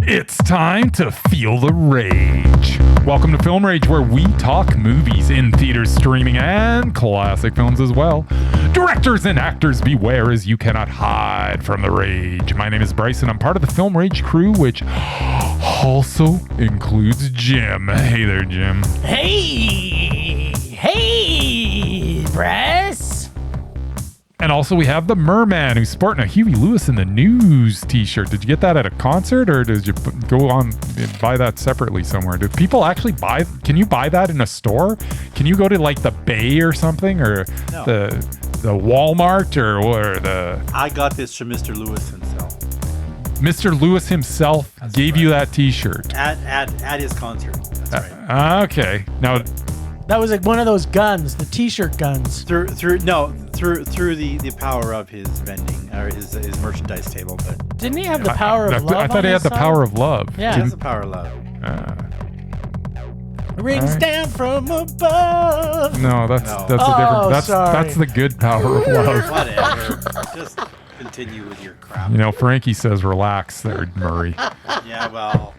It's time to feel the rage. Welcome to Film Rage, where we talk movies in theaters, streaming, and classic films as well. Directors and actors beware, as you cannot hide from the rage. My name is Bryce, and I'm part of the Film Rage crew, which also includes Jim. Hey there, Jim. Hey, Bryce. And also we have the Merman, who's sporting a Huey Lewis in the News t-shirt. Did you get that at a concert, or did you go on and buy that separately somewhere? Do people actually buy? Can you buy that in a store? Can you go to like the Bay or something, or No. the Walmart or the? I got this from Mr. Lewis himself Mr. Lewis himself gave you that t-shirt at his concert. That's right. Okay. Now That was like one of those guns, the T-shirt guns. Through the power of his vending or his merchandise table, but Didn't he have the power of love? I thought on he had his the side? power of love. Yeah. he has the power of love. Rings Alright. down from above. No, that's No. a different. sorry. That's the good power of love. Whatever. Just continue with your crap. You know, Frankie says relax there, Murray. Yeah, well,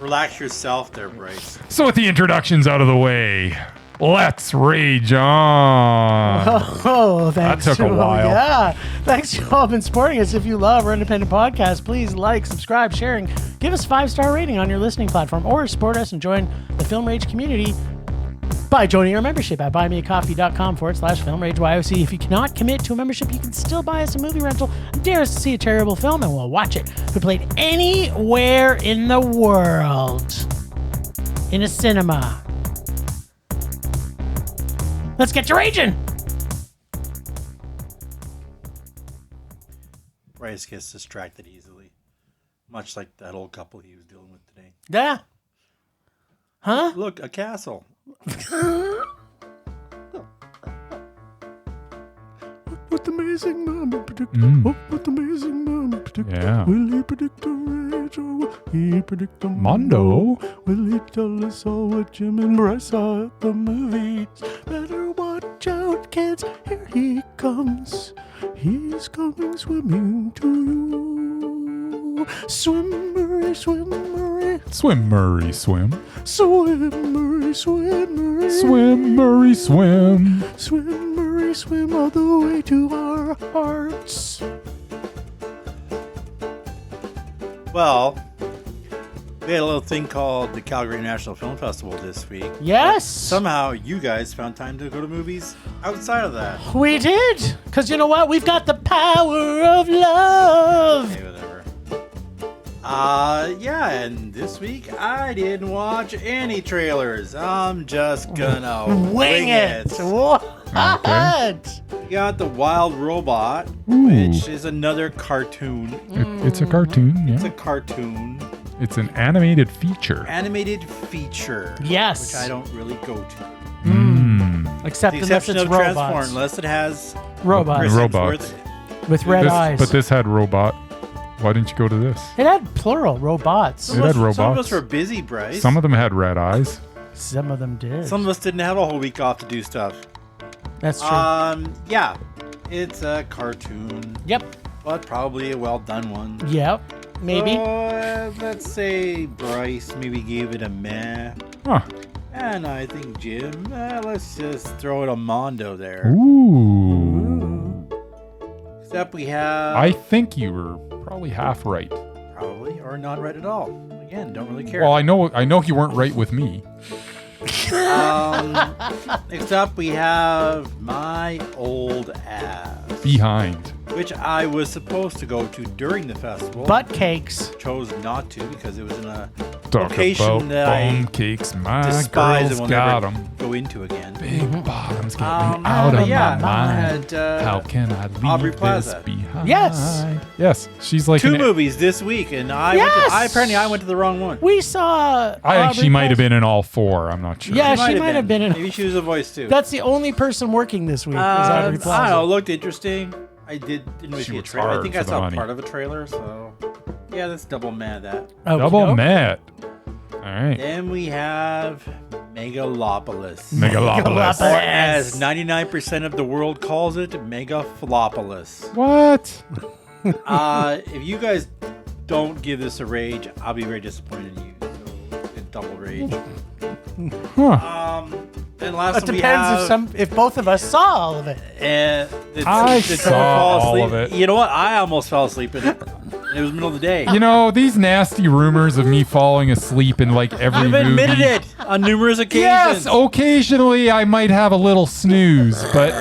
relax yourself there, Bryce. So with the introductions out of the way, let's rage on. Oh, thanks. That took a while. Yeah. Thanks to all been supporting us. If you love our independent podcast, please like, subscribe, share, and give us a 5-star rating on your listening platform, or support us and join the Film Rage community by joining our membership at buymeacoffee.com/filmrageYOC. If you cannot commit to a membership, you can still buy us a movie rental and dare us to see a terrible film, and we'll watch it. We played anywhere in the world in a cinema. Let's get to raging. Bryce gets distracted easily, much like that old couple he was dealing with today. Yeah. Huh? Look, a castle. What amazing moment predict? What amazing moment predict? Yeah. Will he predict a rage or will he predict a Mondo. Will he tell us all what Jim and Bryce saw at the movies? Better watch out, kids. Here he comes. He's coming swimming to you. Swim, Murray, swim, Murray. Swim, Murray, swim. Swim, Murray, swim, Murray. Swim, Murray, swim. Swim, Murray, swim all the way to our hearts. Well, we had a little thing called the Calgary International Film Festival this week. Yes. Somehow you guys found time to go to movies outside of that. We did. Because you know what? We've got the power of love. Hey, whatever. Yeah, and this week I didn't watch any trailers. I'm just gonna wing it. What? We got The Wild Robot, which is another cartoon. It's a cartoon. It's Yeah. a cartoon. It's an animated feature. Animated feature. Yes. Which I don't really go to. Except The unless exception it's of Transform, robots. unless it has Robots. Chris Robots. Hemsworth. With red eyes. But this had robot. Why didn't you go to this? It had plural, robots. It had Some of robots. us were busy, Bryce. Some of them had red eyes. Some of them did. Some of us didn't have a whole week off to do stuff. That's true. Yeah, it's a cartoon, Yep. but probably a well done one. Yep. Maybe. So, let's say Bryce maybe gave it a meh. Huh. And I think Jim, let's just throw it a Mondo there. Ooh. Except we have I think you were probably half right. probably or not right at all. Again, don't really care. Well, I know you weren't right with me. Next up, we have My Old Ass, Behind. which I was supposed to go to during the festival. Butt cakes. chose not to because it was in a Talk location about that I bum cakes. My despise girls and will got never 'em. go into again. Big bottoms get me out but of yeah, my mind. and, How can I leave Aubrey this Plaza. behind? Yes. Yes. She's like Two an- movies this week, and Yes! apparently I went to the wrong one. We saw. I think she Aubrey might have Plaza. been in all four. I'm not sure. Yeah, she might have been in. Maybe she was a voice too. That's the only person working this week. Is I Aubrey don't Plaza. know. Looked interesting. Didn't really She see a works trailer. I hard think for I the saw money. part of a trailer. So yeah, that's double mad that. Double met. All right. Then we have Megalopolis. Megalopolis. Or as 99% of the world calls it, Megalopolis. What? If you guys don't give this a rage, I'll be very disappointed in you. So, a double rage. Huh. And last It one we depends have, if both of us saw all of it. did I someone saw fall all asleep? of it. You know what? I almost fell asleep in it. It was middle of the day. You know, these nasty rumors of me falling asleep in like every You've movie. admitted it on numerous occasions. Yes, occasionally I might have a little snooze, but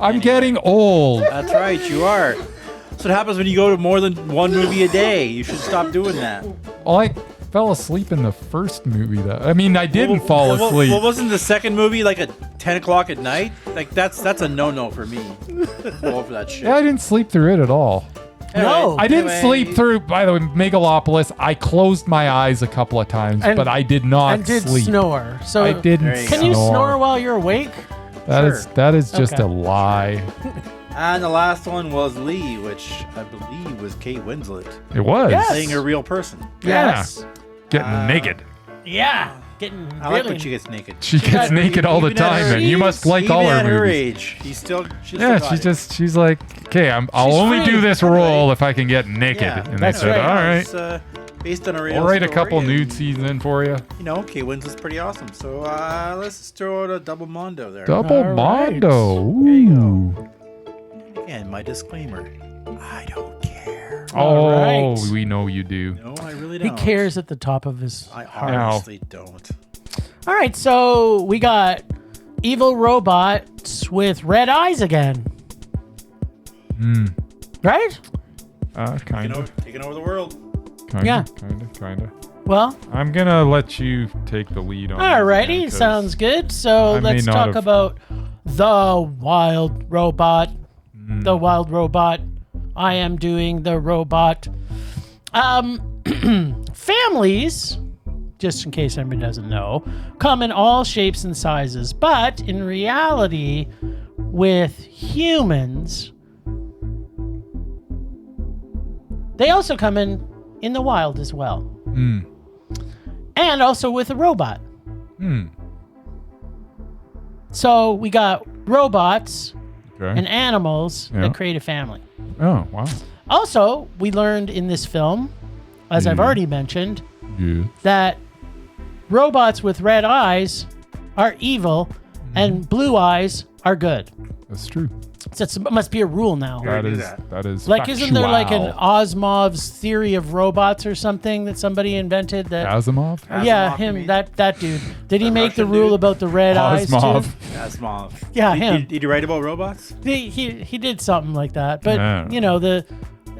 I'm getting old. That's right, you are. That's what happens when you go to more than one movie a day. You should stop doing that. Well, I fell asleep in the first movie. I didn't fall asleep. Well, wasn't the second movie like at 10 o'clock at night? Like that's a no-no for me. Go for that shit. Yeah, I didn't sleep through it at all. No. I didn't Anyway. sleep through, by the way, Megalopolis. I closed my eyes a couple of times, And- but I did not And did sleep. snore. So I didn't There you Can you snore. snore while you're awake? That is just Okay. a lie. And the last one was Lee, which I believe was Kate Winslet It was. Yes. playing a real person. Yeah. Yes. Getting naked. Yeah. Getting I like really. when she gets naked. She gets naked all the Even at time, her- and you must like Even all at her her movies. age, she's still Yeah, got she's like, okay, I'll She's only free. do this role if I can get naked. Yeah, And that's they said, right. all right, It's, based on a real I'll write a story, couple and, nude scenes in for you. You know, Kate Winslet's pretty awesome. So let's just throw out a double mondo there. Double All right. Mondo. There you Ooh. And my disclaimer: I don't care. Oh, All right. we know you do. No, I really He don't. cares at the top of his I heart. honestly don't. All right, so we got evil robots with red eyes again. Right? Kind of. Taking over the world. Yeah. Kind of. Well, I'm gonna let you take the lead on. alrighty, this, sounds good. So I may let's not talk have- about the wild robot. The wild robot. I am doing the robot. Families, just in case anybody doesn't know, come in all shapes and sizes. But in reality, with humans, they also come in the wild as well. And also with a robot. So we got robots Okay. and animals Yeah. that create a family. Oh wow. Also, we learned in this film, as I've already mentioned, Yeah. that robots with red eyes are evil and blue eyes are good. That's true. So it must be a rule now. That do is that. that is Like, isn't there like an factual. Asimov's theory of robots or something that somebody invented? That Asimov? yeah, Asimov, you him, mean? that dude. Did he The make the Russian rule dude? about the red eyes Asimov. too? That's mom. Yeah, Did, him. Did you write about robots? He did something like that. But Yeah. you know,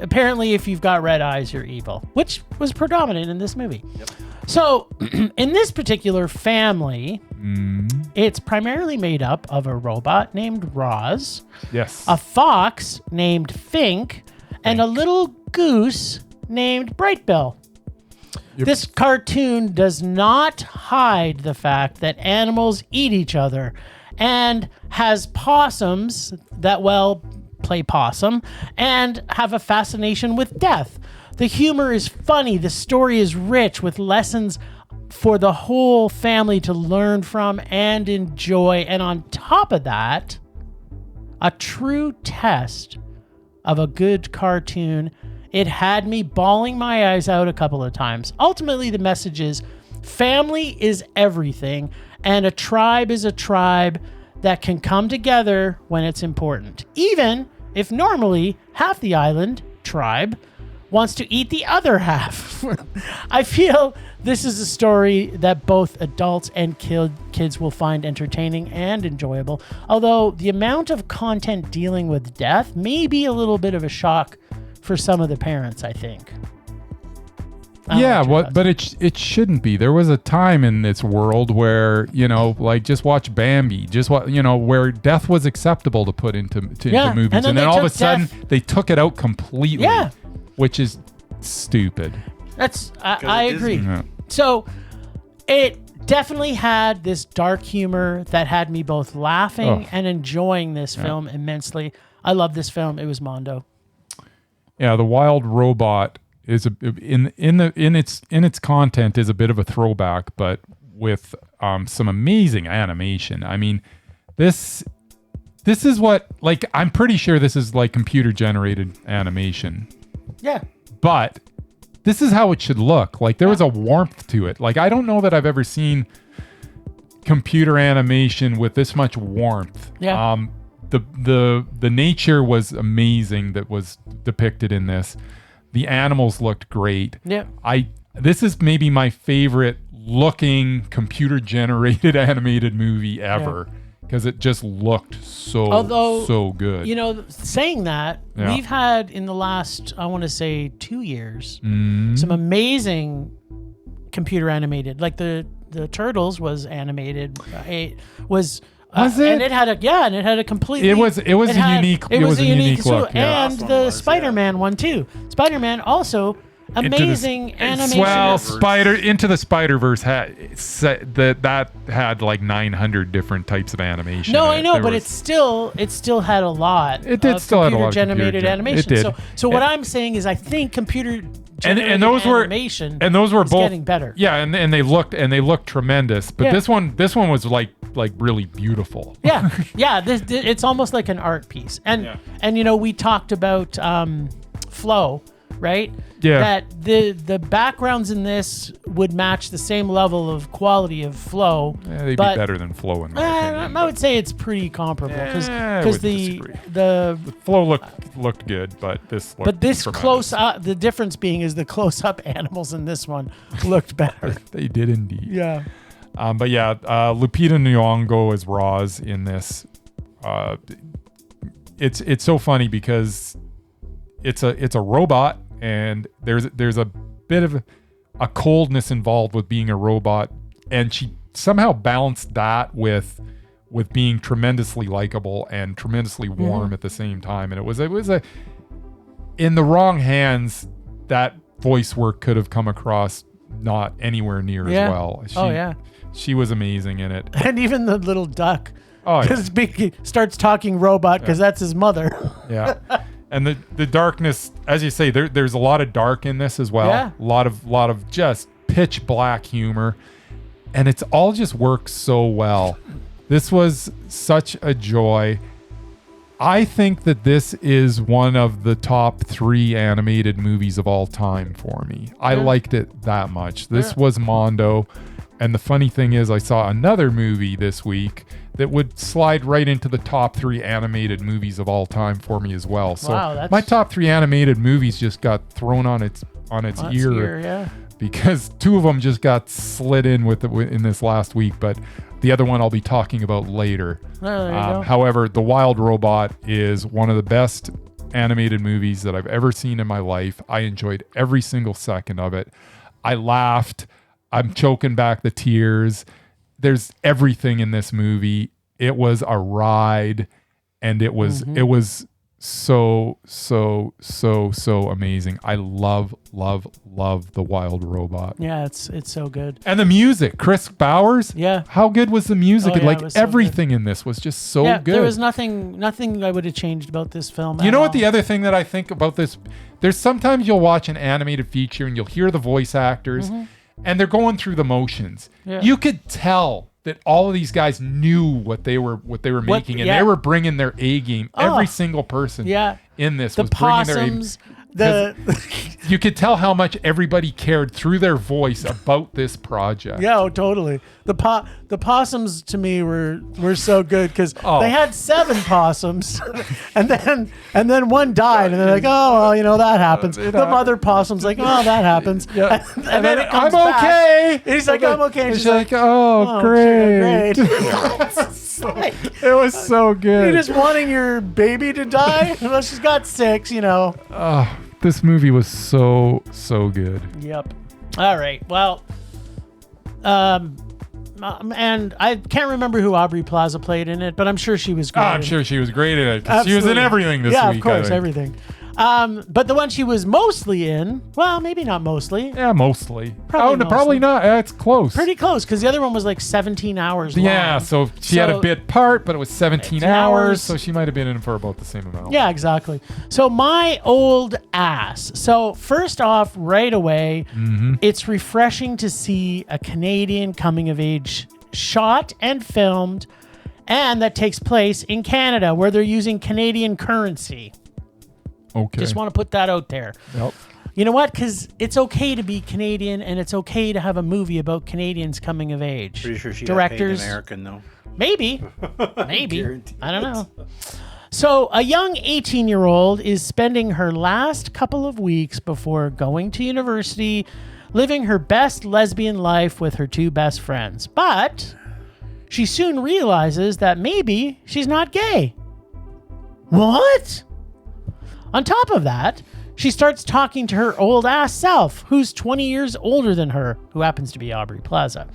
apparently if you've got red eyes, you're evil, which was predominant in this movie. Yep. So in this particular family, Mm, it's primarily made up of a robot named Roz, yes. a fox named Fink, and a little goose named Brightbill. Yep. This cartoon does not hide the fact that animals eat each other and has possums that, well, play possum and have a fascination with death. The humor is funny. The story is rich with lessons for the whole family to learn from and enjoy. And on top of that, a true test of a good cartoon. It had me bawling my eyes out a couple of times. Ultimately, the message is family is everything, and a tribe is a tribe that can come together when it's important. Even if normally half the island tribe wants to eat the other half. I feel this is a story that both adults and kids will find entertaining and enjoyable, although the amount of content dealing with death may be a little bit of a shock for some of the parents, I think. I don't know Yeah, what your thoughts but it shouldn't be. There was a time in this world where, you know, like just watch Bambi, just what, you know, where death was acceptable to put into Yeah, movies, and then then they all of a took sudden death- they took it out completely. Yeah. Which is stupid. I of agree. Disney. Yeah. So it definitely had this dark humor that had me both laughing Oh. and enjoying this film immensely. I love this film. It was Mondo. Yeah, the wild robot is in its content is a bit of a throwback, but with some amazing animation. I mean, this is what, like, I'm pretty sure this is like computer generated animation, Yeah. but this is how it should look. Like there was a warmth to it. Like I don't know that I've ever seen computer animation with this much warmth. Yeah. The nature was amazing that was depicted in this. The animals looked great. Yeah. This is maybe my favorite looking computer generated animated movie ever because it just looked so good. You know, saying that, we've had in the last, I want to say 2 years, some amazing computer animated, like the Turtles was animated. Was it? And it had a completely. It was a unique look. Yeah. And the Spider-Man one too. Spider-Man also amazing animation. Well, Into the Spider-Verse that had like 900 different types of animation. No, I know, but it still had a lot. It did still have a lot of computer-generated animation. It did. So what I'm saying is, I think computer. And those were both getting better. Yeah, and they looked tremendous. But this one was like really beautiful. Yeah, yeah. It's almost like an art piece. And you know, we talked about flow, right? Yeah. That the backgrounds in this would match the same level of quality of flow. Yeah, they'd be better than flow in my opinion. I would say it's pretty comparable because the flow looked good, but this looked tremendous. Close up, the difference being is the close up animals in this one looked better. They did indeed. Yeah. But yeah, Lupita Nyong'o as Roz in this. It's so funny because it's a robot, and there's a bit of a coldness involved with being a robot, and she somehow balanced that with being tremendously likable and tremendously warm at the same time. And it was a in the wrong hands, that voice work could have come across not anywhere near as well. She was amazing in it. And even the little duck. Oh, starts talking robot because that's his mother. Yeah. And the darkness, as you say, there's a lot of dark in this as well. Yeah. A lot of just pitch black humor. And it's all just works so well. This was such a joy. I think that this is one of the top 3 animated movies of all time for me. I liked it that much. This was Mondo. And the funny thing is, I saw another movie this week that would slide right into the top 3 animated movies of all time for me as well. So my top 3 animated movies just got thrown on its ear, because 2 of them just got slid in in this last week. But the other one I'll be talking about later. However, The Wild Robot is one of the best animated movies that I've ever seen in my life. I enjoyed every single second of it. I laughed. I'm choking back the tears. There's everything in this movie. It was a ride, and it was so amazing. I love The Wild Robot. Yeah, it's so good. And the music, Chris Bowers. Yeah. How good was the music? It was so everything in this was just so good. There was nothing I would have changed about this film. You know what the other thing that I think about this? There's sometimes you'll watch an animated feature and you'll hear the voice actors. And they're going through the motions. Yeah. You could tell that all of these guys knew what they were making, and they were bringing their A game. Every single person in this was bringing their A game. You could tell how much everybody cared through their voice about this project. Yeah, totally. The possums to me were so good because they had 7 possums, and then one died, and they're like, oh well, you know that happens. The mother possum's like, oh that happens, and then it comes I'm back. Okay. And he's like, I'm okay. And she's like, oh great. It was so good. You're just wanting your baby to die? Well, she's got 6, you know. Oh, this movie was so good. Yep. All right. Well, and I can't remember who Aubrey Plaza played in it, but I'm sure she was great. I'm sure she was great in it. She was in everything this week. Yeah, of course, everything. But the one she was mostly in, well, maybe not mostly. Yeah, mostly. Probably probably not. It's close. Pretty close, because the other one was like 17 hours long. Yeah, so she had a bit part, but it was 17 hours, so she might have been in for about the same amount. Yeah, exactly. So my old ass. So first off, right away, it's refreshing to see a Canadian coming-of-age shot and filmed, and that takes place in Canada, where they're using Canadian currency. Okay. Just want to put that out there. Yep. You know what? Because it's okay to be Canadian, and it's okay to have a movie about Canadians coming of age. Pretty sure she Directors, got paid American though. Maybe. Maybe. Guaranteed. I don't know. So a young 18-year-old is spending her last couple of weeks before going to university, living her best lesbian life with her two best friends. But she soon realizes that maybe she's not gay. What? On top of that, she starts talking to her old ass self, who's 20 years older than her, who happens to be Aubrey Plaza.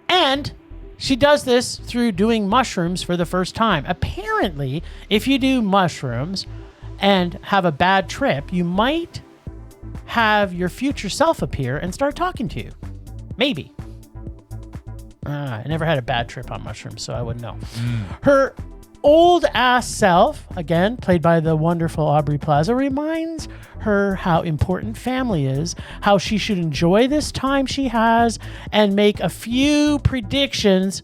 And she does this through doing mushrooms for the first time. Apparently, if you do mushrooms and have a bad trip, you might have your future self appear and start talking to you. Maybe. I never had a bad trip on mushrooms, so I wouldn't know. Her old ass self, again, played by the wonderful Aubrey Plaza, reminds her how important family is, how she should enjoy this time she has, and make a few predictions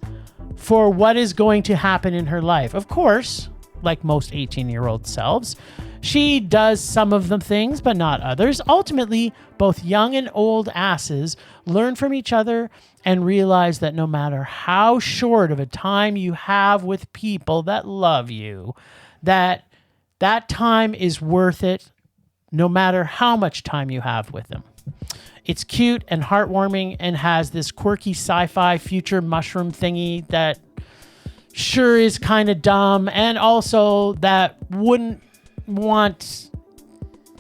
for what is going to happen in her life. Of course, like most 18-year-old selves, she does some of the things, but not others. Ultimately, both young and old asses learn from each other and realize that no matter how short of a time you have with people that love you, that time is worth it no matter how much time you have with them. It's cute and heartwarming and has this quirky sci-fi future mushroom thingy that sure is kind of dumb, and also that wouldn't want,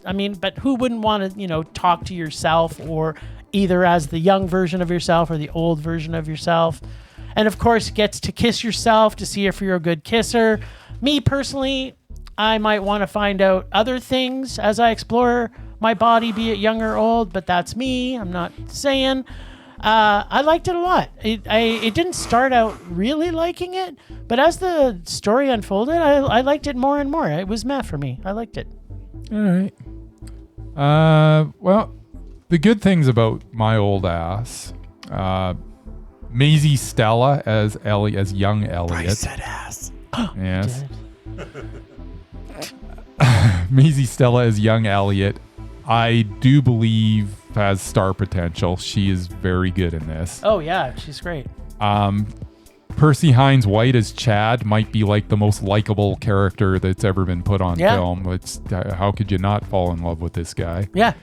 but who wouldn't want to, talk to yourself, or either as the young version of yourself or the old version of yourself. And of course, gets to kiss yourself to see if you're a good kisser. Me personally, I might want to find out other things as I explore my body, be it young or old, but that's me. I'm not saying. I liked it a lot. It didn't start out really liking it, but as the story unfolded, I liked it more and more. It was meh for me. I liked it. All right. Well, the good things about my old ass, Maisie Stella as young Elliot. Bryce said ass. Yes. Maisie Stella as young Elliot, I do believe has star potential. She is very good in this. Oh yeah, she's great. Percy Hines White as Chad might be like the most likable character that's ever been put on film. It's how could you not fall in love with this guy? Yeah.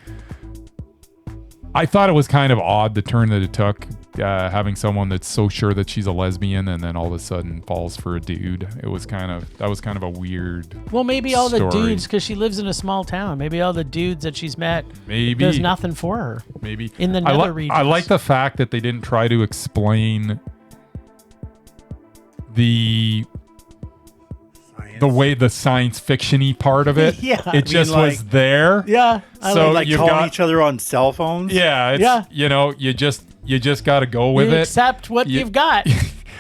I thought it was kind of odd the turn that it took, having someone that's so sure that she's a lesbian and then all of a sudden falls for a dude. That was kind of a weird. Well, maybe all the story. dudes, because she lives in a small town. Maybe all the dudes that she's met, maybe there's nothing for her. Maybe in the nether regions. I like the fact that they didn't try to explain the way the science fiction-y part of it. Yeah. It just was there. Yeah. So like calling each other on cell phones. Yeah. You just got to go with it. Accept what you've got.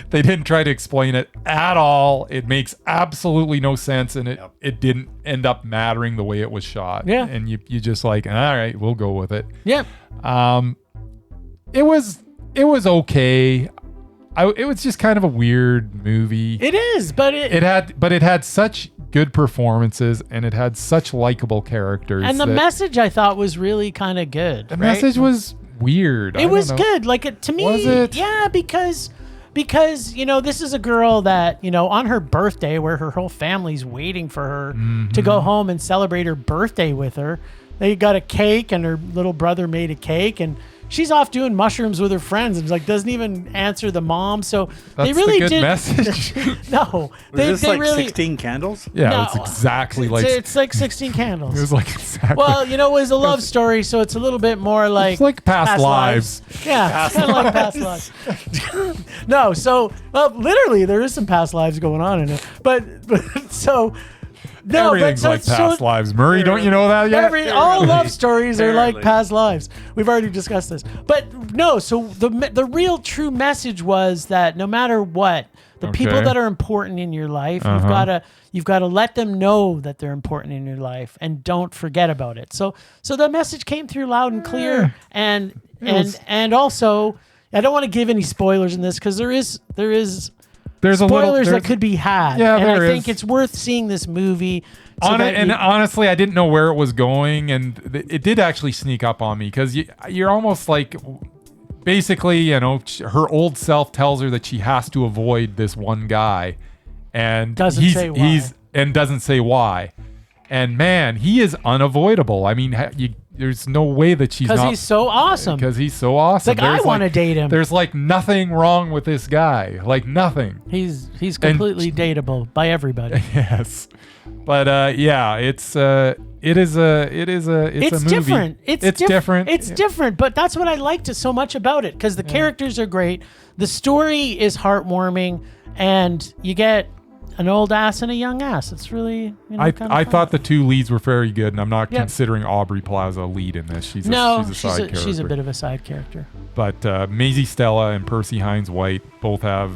They didn't try to explain it at all. It makes absolutely no sense, and it didn't end up mattering the way it was shot. Yeah. And you just like, all right, we'll go with it. Yeah. It was okay. It was just kind of a weird movie. It is, but it had such good performances, and it had such likable characters. And the message I thought was really kind of good. The message was weird. It was good. Like to me, was it? Yeah, because this is a girl that on her birthday, where her whole family's waiting for her to go home and celebrate her birthday with her. They got a cake, and her little brother made a cake, and she's off doing mushrooms with her friends and doesn't even answer the mom. So that's they really the good did. Message. No, was this really 16 Candles? Yeah, no, it's exactly it's like 16 Candles. It was like exactly. Well, it was a love story, so it's a little bit more like it's like past lives. Yeah, kind of like past lives. No, so literally there is some past lives going on in it, but so. No, everything's like past lives. Murray, don't you know that yet? All love stories are like past lives. We've already discussed this. But no, so the real true message was that no matter what, the people that are important in your life, you've got to let them know that they're important in your life, and don't forget about it. So the message came through loud and clear, and also I don't want to give any spoilers in this, because there is there's spoilers that could be had. Yeah, and there I think is. it's worth seeing this movie. Honestly, I didn't know where it was going, and it did actually sneak up on me because you're almost like, basically, you know, her old self tells her that she has to avoid this one guy, and doesn't say why. And man, he is unavoidable. I mean, there's no way that she's not. Because he's so awesome. Because he's so awesome. It's like, I want to date him. There's like nothing wrong with this guy. Like nothing. He's completely dateable by everybody. Yes. But yeah, it's a movie. Different. It's different. It's different, but that's what I liked so much about it because the characters are great. The story is heartwarming, and you get an old ass and a young ass. It's really, I thought the two leads were very good, and I'm not considering Aubrey Plaza a lead in this. She's a side character. She's a bit of a side character. But Maisie Stella and Percy Hines White both have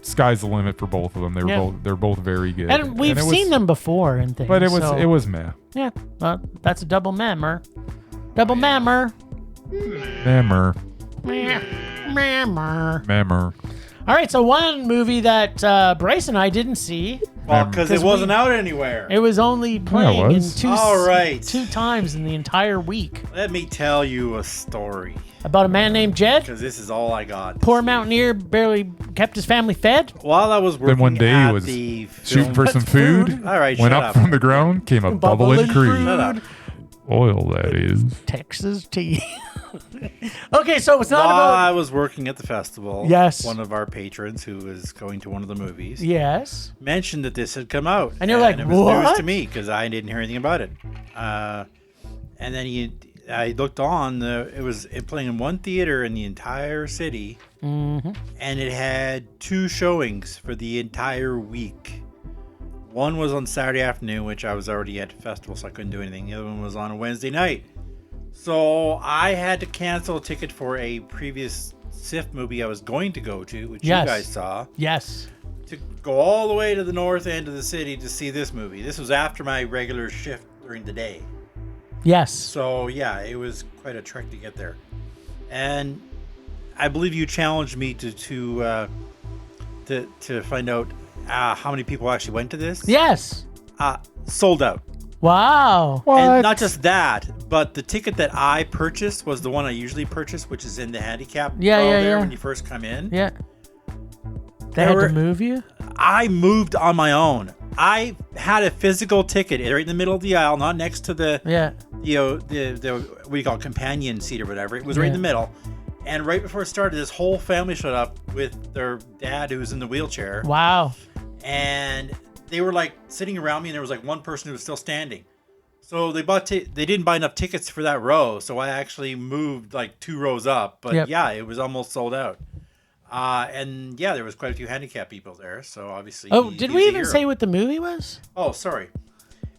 sky's the limit for both of them. They're both very good. And we've seen them before and things. But it was meh. Yeah, well, that's a double memmer. Double memmer. Memmer. Memmer. All right, so one movie that Bryce and I didn't see. Well, because it wasn't out anywhere. It was only playing in two times in the entire week. Let me tell you a story. About a man named Jed? Because this is all I got. Poor mountaineer barely kept his family fed. While I was working then one day at he was the shooting for some food. All right, went up from the ground, came a bubbling crude. Shut up. Oil, that is. Texas tea. Okay, so it's not While about... I was working at the festival, yes, one of our patrons who was going to one of the movies, yes, mentioned that this had come out. And you're like, it was what? news to me because I didn't hear anything about it. And then I looked on, it was playing in one theater in the entire city, and it had 2 showings for the entire week. One was on Saturday afternoon, which I was already at the festival, so I couldn't do anything. The other one was on a Wednesday night. So I had to cancel a ticket for a previous SIF movie I was going to go to, which you guys saw. Yes. To go all the way to the north end of the city to see this movie. This was after my regular shift during the day. Yes. So yeah, it was quite a trek to get there. And I believe you challenged me to find out how many people actually went to this. Yes. Sold out. Wow. What? And not just that, but the ticket that I purchased was the one I usually purchase, which is in the handicap there when you first come in. Yeah. They had to move you? I moved on my own. I had a physical ticket right in the middle of the aisle, not next to the what do you call it, companion seat or whatever. It was right in the middle. And right before it started, this whole family showed up with their dad who was in the wheelchair. Wow. And they were like sitting around me, and there was like one person who was still standing. So they didn't buy enough tickets for that row, so I actually moved like 2 rows up. But yeah, it was almost sold out. And yeah, there was quite a few handicapped people there. So obviously, did we even say what the movie was? Oh, sorry.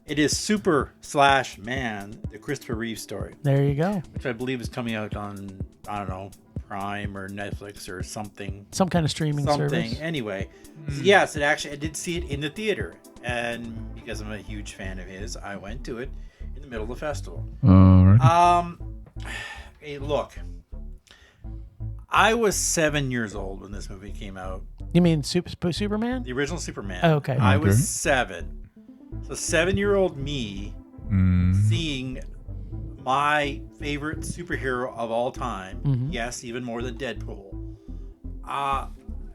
It is Super/Man, the Christopher Reeve story. There you go. Which I believe is coming out on, I don't know, Prime or Netflix or something. Some kind of streaming service. Anyway, so yes, I did see it in the theater. And because I'm a huge fan of his, I went to it in the middle of the festival. Hey, look. I was 7 years old when this movie came out. You mean Superman? The original Superman. Oh, okay. I was 7. So 7-year-old me seeing my favorite superhero of all time, yes, even more than Deadpool,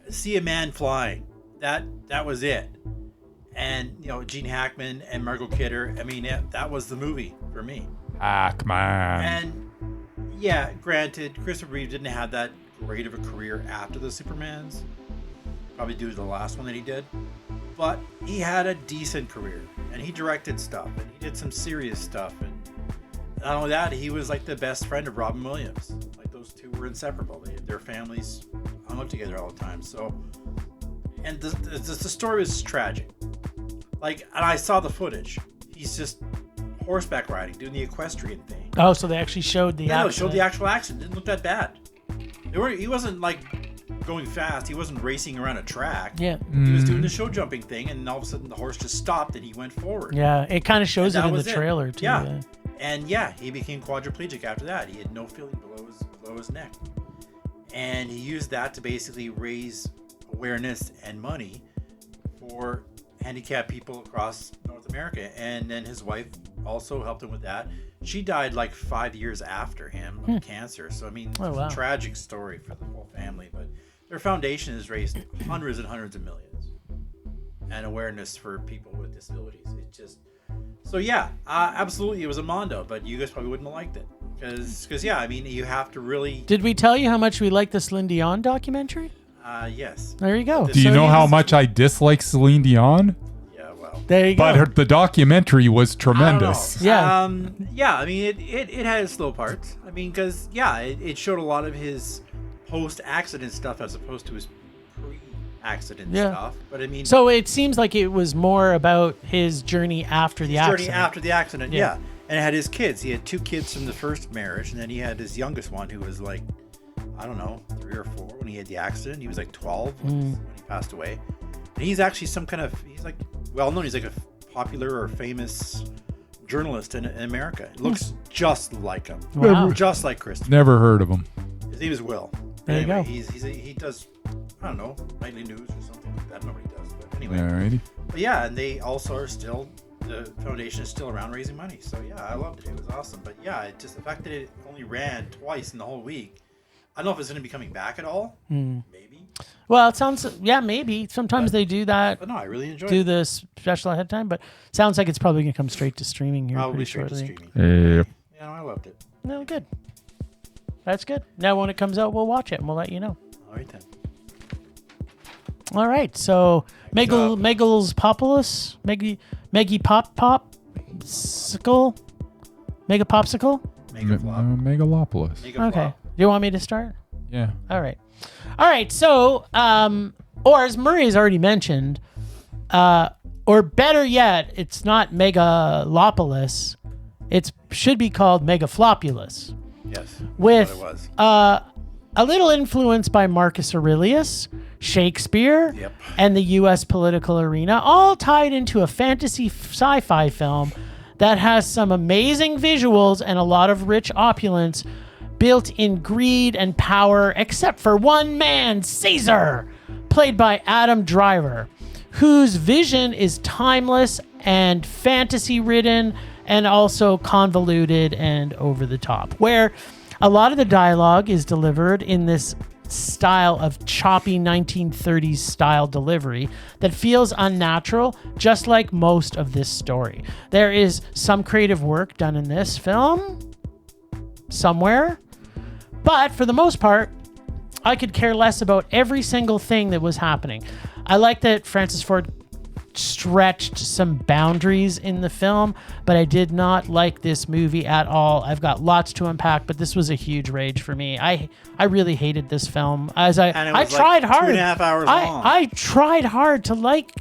see a man flying. That was it. And, you know, Gene Hackman and Margot Kidder, I mean, that was the movie for me. Hackman. And, yeah, granted, Christopher Reeve didn't have that great of a career after the Supermans, probably due to the last one that he did. But he had a decent career, and he directed stuff, and he did some serious stuff. And not only that, he was like the best friend of Robin Williams. Like, those two were inseparable. Their families hung out together all the time. So, and the story was tragic. Like, and I saw the footage. He's just horseback riding, doing the equestrian thing. Oh, so they actually showed the action. No, showed the actual action. Didn't look that bad. He wasn't like going fast. He wasn't racing around a track. Yeah. He was doing the show jumping thing, and all of a sudden the horse just stopped and he went forward. Yeah, it kind of shows it in the trailer too. Yeah. And yeah, he became quadriplegic after that. He had no feeling below his neck. And he used that to basically raise awareness and money for handicapped people across North America. And then his wife also helped him with that. She died like 5 years after him of cancer. So, I mean, it's a tragic story for the whole family. But their foundation has raised hundreds and hundreds of millions and awareness for people with disabilities. It just... So, yeah, absolutely, it was a Mondo, but you guys probably wouldn't have liked it. Because, yeah, I mean, you have to really... Did we tell you how much we like the Celine Dion documentary? Yes. There you go. Do you know how much I dislike Celine Dion? Yeah, well... There you go. But the documentary was tremendous. Yeah. Yeah, I mean, it had its slow parts. I mean, because, yeah, it showed a lot of his post-accident stuff as opposed to his pre-accident stuff. But, I mean... So it seems like it was more about his journey after the accident. Journey after the accident, yeah. And it had his kids. He had 2 kids from the first marriage, and then he had his youngest one who was like, I don't know, 3 or 4 when he had the accident. He was like 12 when he passed away. And he's actually he's like well known. He's like a popular or famous journalist in America. It looks just like him. Wow. Just like Christopher. Never heard of him. His name is Will. There you go. He does, I don't know, nightly news or something like that. I don't know what he does. But anyway. Alrighty. But yeah, and they also are still... The foundation is still around raising money. So yeah, I loved it. It was awesome. But yeah, it just the fact that it only ran twice in the whole week. I don't know if it's going to be coming back at all. Maybe. Well, it sounds maybe. Sometimes they do that. But no, I really enjoyed do it. the special ahead of time, but sounds like it's probably going to come straight to streaming here. Probably pretty straight shortly. to streaming. Yep. Yeah, no, I loved it. No, good. That's good. Now when it comes out, we'll watch it and we'll let you know. All right then. All right. So Megalopolis, Meggy Popsicle, Mega Popsicle. Megalopolis. Okay. Do you want me to start? Yeah. All right. So, or as Murray's already mentioned, or better yet, it's not Megalopolis. It should be called Megaflopulous. Yes. With That's what it was. A little influence by Marcus Aurelius, Shakespeare, and the U.S. political arena, all tied into a fantasy sci-fi film that has some amazing visuals and a lot of rich opulence, built-in greed and power, except for one man, Caesar, played by Adam Driver, whose vision is timeless and fantasy-ridden and also convoluted and over the top, where a lot of the dialogue is delivered in this style of choppy 1930s style delivery that feels unnatural, just like most of this story. There is some creative work done in this film somewhere, but for the most part, I could care less about every single thing that was happening. I like that Francis Ford stretched some boundaries in the film, but I did not like this movie at all. I've got lots to unpack, but this was a huge rage for me. I really hated this film. I tried hard. 2.5 hours long. I tried hard to like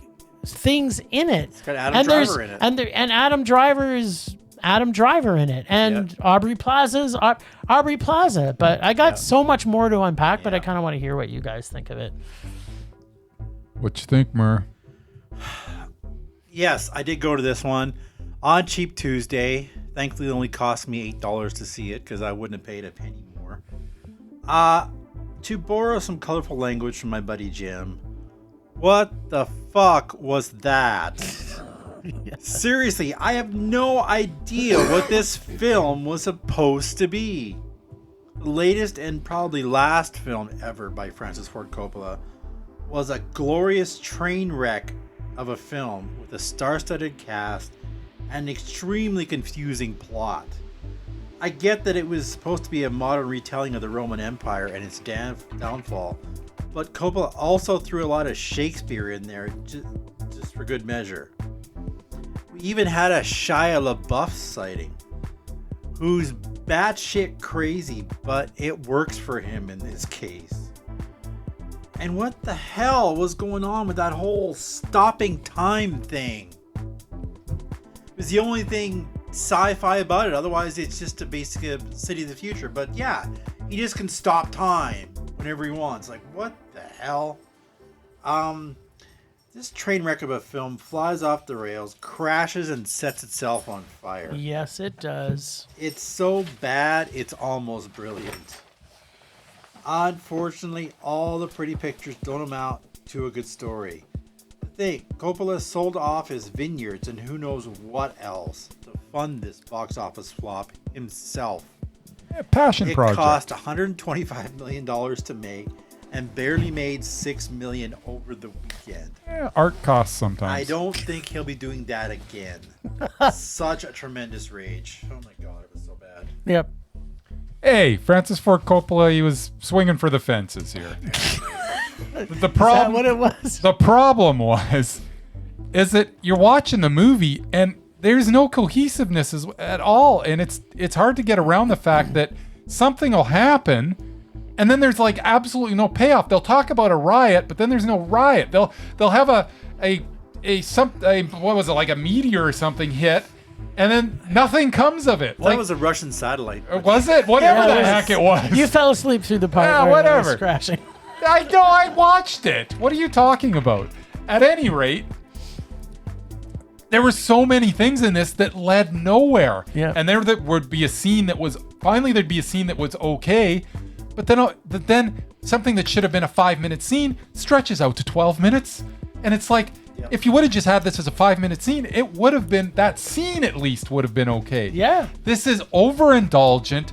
things in it. It's got Adam Driver in it. And Adam Driver is Adam Driver in it, and Aubrey Plaza's Aubrey Plaza. But I got so much more to unpack, but I kind of want to hear what you guys think of it. What you think, Mur? Yes, I did go to this one on Cheap Tuesday. Thankfully, it only cost me $8 to see it because I wouldn't have paid a penny more. To borrow some colorful language from my buddy Jim, what the fuck was that? Seriously, I have no idea what this film was supposed to be. The latest and probably last film ever by Francis Ford Coppola was a glorious train wreck of a film with a star-studded cast and an extremely confusing plot. I get that it was supposed to be a modern retelling of the Roman Empire and its downfall, but Coppola also threw a lot of Shakespeare in there just for good measure. We even had a Shia LaBeouf sighting, who's batshit crazy, but it works for him in this case. And what the hell was going on with that whole stopping time thing? It was the only thing sci-fi about it. Otherwise, it's just a basic City of the Future. But yeah, he just can stop time whenever he wants. Like, what the hell? This train wreck of a film flies off the rails, crashes, and sets itself on fire. Yes, it does. It's so bad, it's almost brilliant. Unfortunately, all the pretty pictures don't amount to a good story. The thing, Coppola sold off his vineyards and who knows what else to fund this box office flop himself. Passion It project. cost $125 million to make and barely made $6 million over the weekend. Art costs sometimes. I don't think he'll be doing that again. Such a tremendous rage. Oh my God, it was so bad. Yep. Hey, Francis Ford Coppola, he was swinging for the fences here. The Is that problem, what it was? the problem is that you're watching the movie and there's no cohesiveness at all, and it's hard to get around the fact that something will happen, and then there's like absolutely no payoff. They'll talk about a riot, but then there's no riot. They'll have a what was it, like a meteor or something hit, and then nothing comes of it. That was a Russian satellite. Was it? Whatever Yeah, the heck it was. You fell asleep through the part Yeah, where it was whatever. crashing. I know, I watched it. What are you talking about? At any rate, there were so many things in this that led nowhere. Yeah. And there would be a scene that was, finally there'd be a scene that was okay, but then something that should have been a 5-minute scene stretches out to 12 minutes. And it's like, if you would have just had this as a 5-minute scene, it would have been, that scene at least would have been okay. Yeah. This is overindulgent,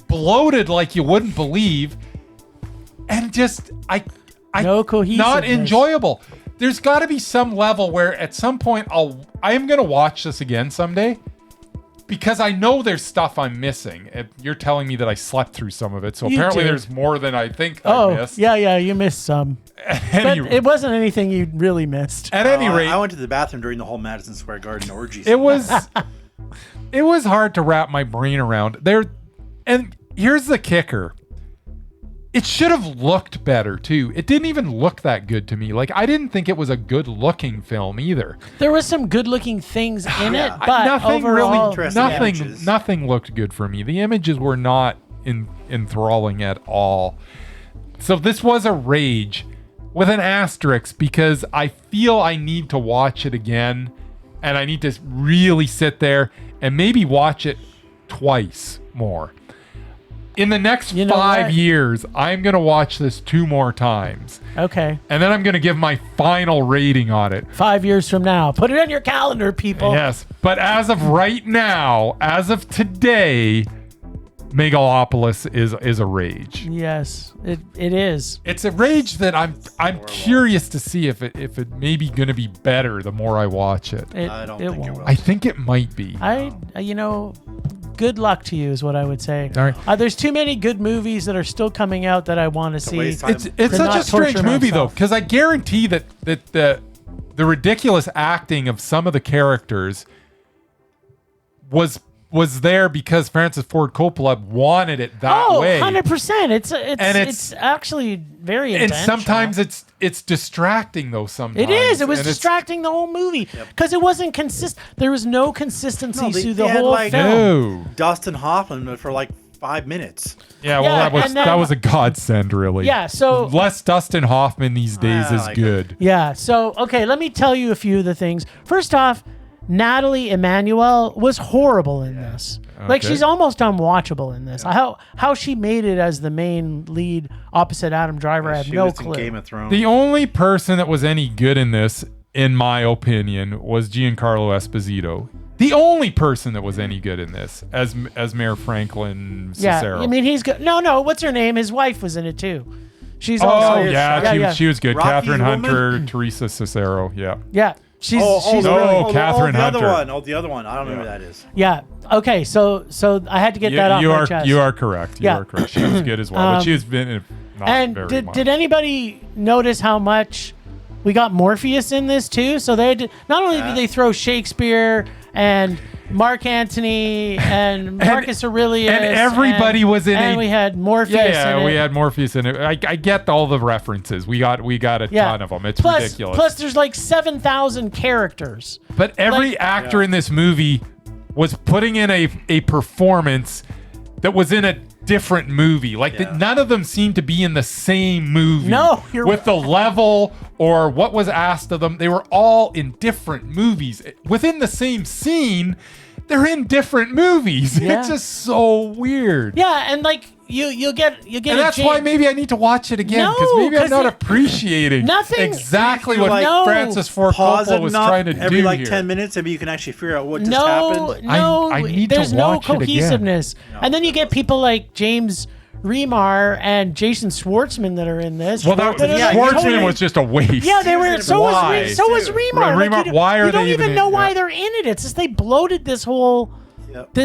bloated like you wouldn't believe, and just No cohesiveness. not enjoyable. There's got to be some level where at some point I am gonna watch this again someday, because I know there's stuff I'm missing. You're telling me that I slept through some of it, so You apparently did. there's more than I think I missed. yeah, you missed some. But it wasn't anything you really missed. At any rate, I went to the bathroom during the whole Madison Square Garden orgy. it was hard to wrap my brain around there. And here's the kicker. It should have looked better too. It didn't even look that good to me. Like, I didn't think it was a good looking film either. There was some good looking things in it, but Nothing overall, Interesting images. nothing looked good for me. The images were not enthralling at all. So this was a rage with an asterisk, because I feel I need to watch it again, and I need to really sit there and maybe watch it twice more. In the next You know 5 what? years, I'm going to watch this 2 more times. Okay. And then I'm going to give my final rating on it. 5 years from now. Put it on your calendar, people. Yes. But as of right now, as of today, Megalopolis is a rage. Yes, it is. It's a rage that I'm curious to see if it may be going to be better the more I watch it. I don't think it won't. will. I think it might be. Good luck to you is what I would say. All right. There's too many good movies that are still coming out that I want to see. waste time. It's To such not a strange torture movie though, myself. because I guarantee that the ridiculous acting of some of the characters was there because Francis Ford Coppola wanted it that way. 100%. And It's actually very And intentional. sometimes it's distracting though. Sometimes It is. It was And it's- distracting the whole movie because it wasn't consistent. There was no consistency No, they- through the they had, whole like, film. No. Dustin Hoffman for like 5 minutes. Yeah, well, Yeah, that and then- was a godsend, really. Yeah, so less Dustin Hoffman these days I is like it. good. yeah, so okay, let me tell you a few of the things. First off, Natalie Emmanuel was horrible in this. Like, Okay. she's almost unwatchable in this. How she made it as the main lead opposite Adam Driver, I have She no was in clue. Game of Thrones. The only person that was any good in this, in my opinion, was Giancarlo Esposito. The only person that was any good in this as Mayor Franklin Cicero. Yeah, I mean, he's good. No, what's her name? His wife was in it too. She's Oh also yeah, she was good. Rocky Catherine woman? Hunter, Teresa Cicero. Yeah. Yeah, she's no. really, Catherine the Hunter. other one. Oh, the other one. I don't know who that is. yeah. Okay, so I had to get that off you my are chest. You are correct. You Yeah. are correct. She was good as well, but she has been in not And very much. did anybody notice how much we got Morpheus in this too? So they did, not only did they throw Shakespeare and Mark Antony and Marcus Aurelius and everybody was in and a- we had Morpheus Yeah, in we it. had Morpheus in it. I get all the references. We got a ton of them. It's ridiculous. Plus, there's like 7,000 characters. But every Like- actor in this movie was putting in a performance that was in a different movie. Like none of them seemed to be in the same movie. No, you're with the level or what was asked of them. They were all in different movies within the same scene. They're in different movies. Yeah. It's just so weird. Yeah, and like, you'll get And that's why maybe I need to watch it again, because No, maybe I'm 'cause not it- appreciating nothing- exactly You what like- No. Francis Ford Pause Coppola it was enough trying to every do like here. 10 minutes, and you can actually figure out what just no, happened. no. I need to there's no watch it again. cohesiveness, and then you get people like James Remar and Jason Schwartzman that are in this. Well, that are yeah, like Schwartzman totally- was just a waste. Yeah, they were. So Why? was Remar. Remar, Like, why are you don't they even even know in- why yeah. they're in it. It's just they bloated this whole Yep.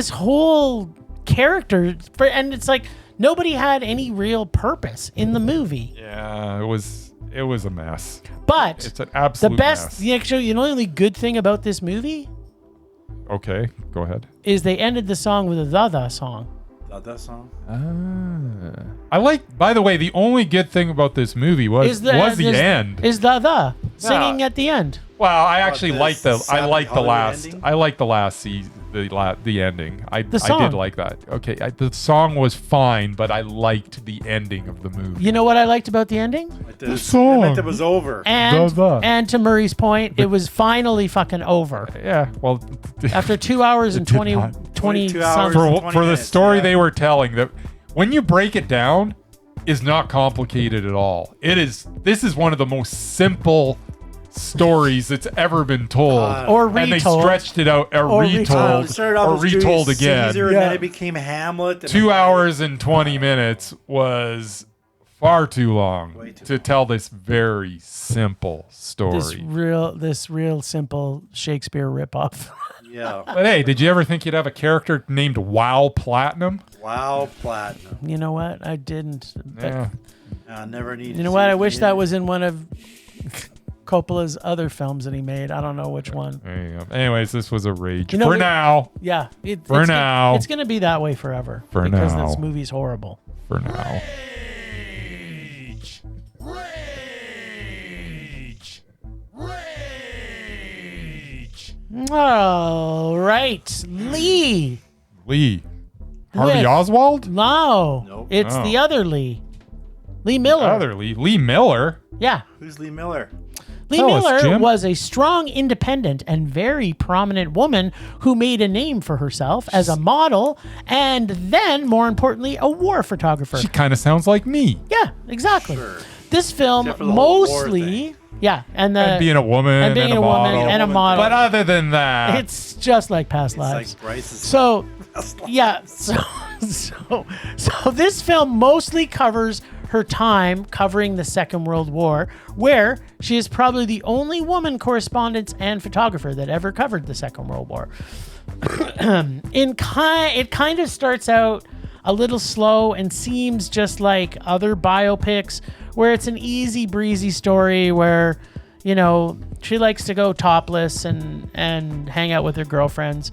character, and it's like nobody had any real purpose in the movie. Yeah, it was a mess. But It's an absolute the best, mess. the actually, you know, the only good thing about this movie Okay, go ahead. is they ended the song with a the song. That song. I like. By the way, the only good thing about this movie was the end. Is the singing at the end. Well, I actually this like the. I sappy like the Hollywood last. ending? I like the last season. The ending. I song. did like that. Okay, the song was fine, but I liked the ending of the movie. You know what I liked about the ending? The song. meant it was over. And The. and to Murray's point, it was finally fucking over. Yeah. Well, After 2 hours and did 20, not. 22 hours. something. for 20 the minutes, story yeah. they were telling, that when you break it down, is not complicated at all. This is one of the most simple stories that's ever been told. Or And they retold. stretched it out, Or retold, It started off or as retold Julius again. Caesar, and Yeah. then it became Hamlet. and 2 then- hours and 20 minutes was far too long Way too to tell this very simple story. This real simple Shakespeare ripoff. Yeah. But hey, did you ever think you'd have a character named Wow Platinum? Wow, platinum. You know what? I didn't. But Yeah. I never need. you know what? I wish that was in one of Coppola's other films that he made. I don't know which one. There you go. Anyways, this was a rage. You know, For we- now. Yeah. For it's now. It's going to be that way forever. For because now. this movie's horrible. For now. All right. Lee. Lee. Harvey With- Oswald? No. Nope. It's Oh. the other Lee. Lee Miller. Other Lee. Lee Miller. Yeah. Who's Lee Miller? Lee Tell us, Miller Jim. was a strong, independent, and very prominent woman who made a name for herself as a model and then, more importantly, a war photographer. She kind of sounds like me. Yeah, exactly. Sure. This film Except for the whole war mostly, thing. yeah, and And being a woman and being a a woman model. and a model. But other than that, It's just like past It's lives. like Bryce's. So, Past lives. yeah, so this film mostly covers her time covering the Second World War, where she is probably the only woman correspondent and photographer that ever covered the Second World War. It kind of starts out a little slow and seems just like other biopics, where it's an easy breezy story where, you know, she likes to go topless and hang out with her girlfriends.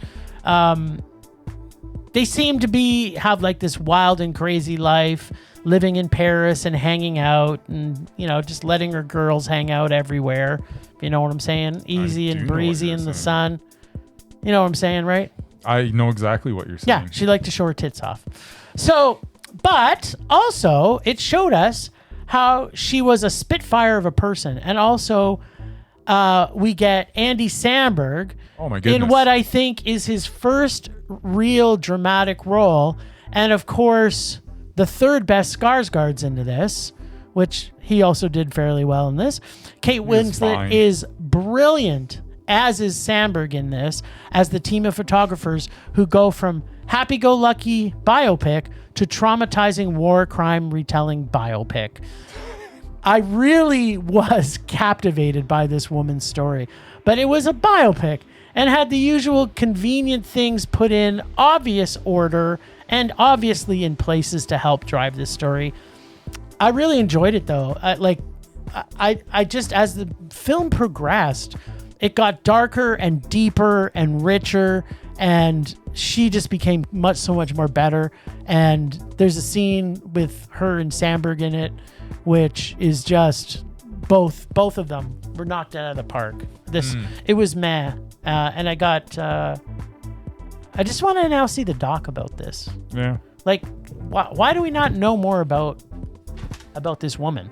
They seem to have like this wild and crazy life, living in Paris and hanging out and, you know, just letting her girls hang out everywhere. If you know what I'm saying? Easy do and know what breezy you're in the saying. sun. You know what I'm saying, right? I know exactly what you're saying. Yeah, she liked to show her tits off. So, but also it showed us how she was a spitfire of a person. And also we get Andy Samberg Oh my goodness. in what I think is his first real dramatic role. And of course, the third best Skarsgård's into this, which he also did fairly well in this. Kate Winslet fine. is brilliant, as is Sandberg in this, as the team of photographers who go from happy-go-lucky biopic to traumatizing war crime retelling biopic. I really was captivated by this woman's story, but it was a biopic and had the usual convenient things put in obvious order and obviously in places to help drive this story. I really enjoyed it though. I just, as the film progressed, it got darker and deeper and richer, and she just became so much more better. And there's a scene with her and Sandberg in it, which is just both of them were knocked out of the park. It was meh, and I got. I just want to now see the doc about this. Yeah. Like, why do we not know more about this woman?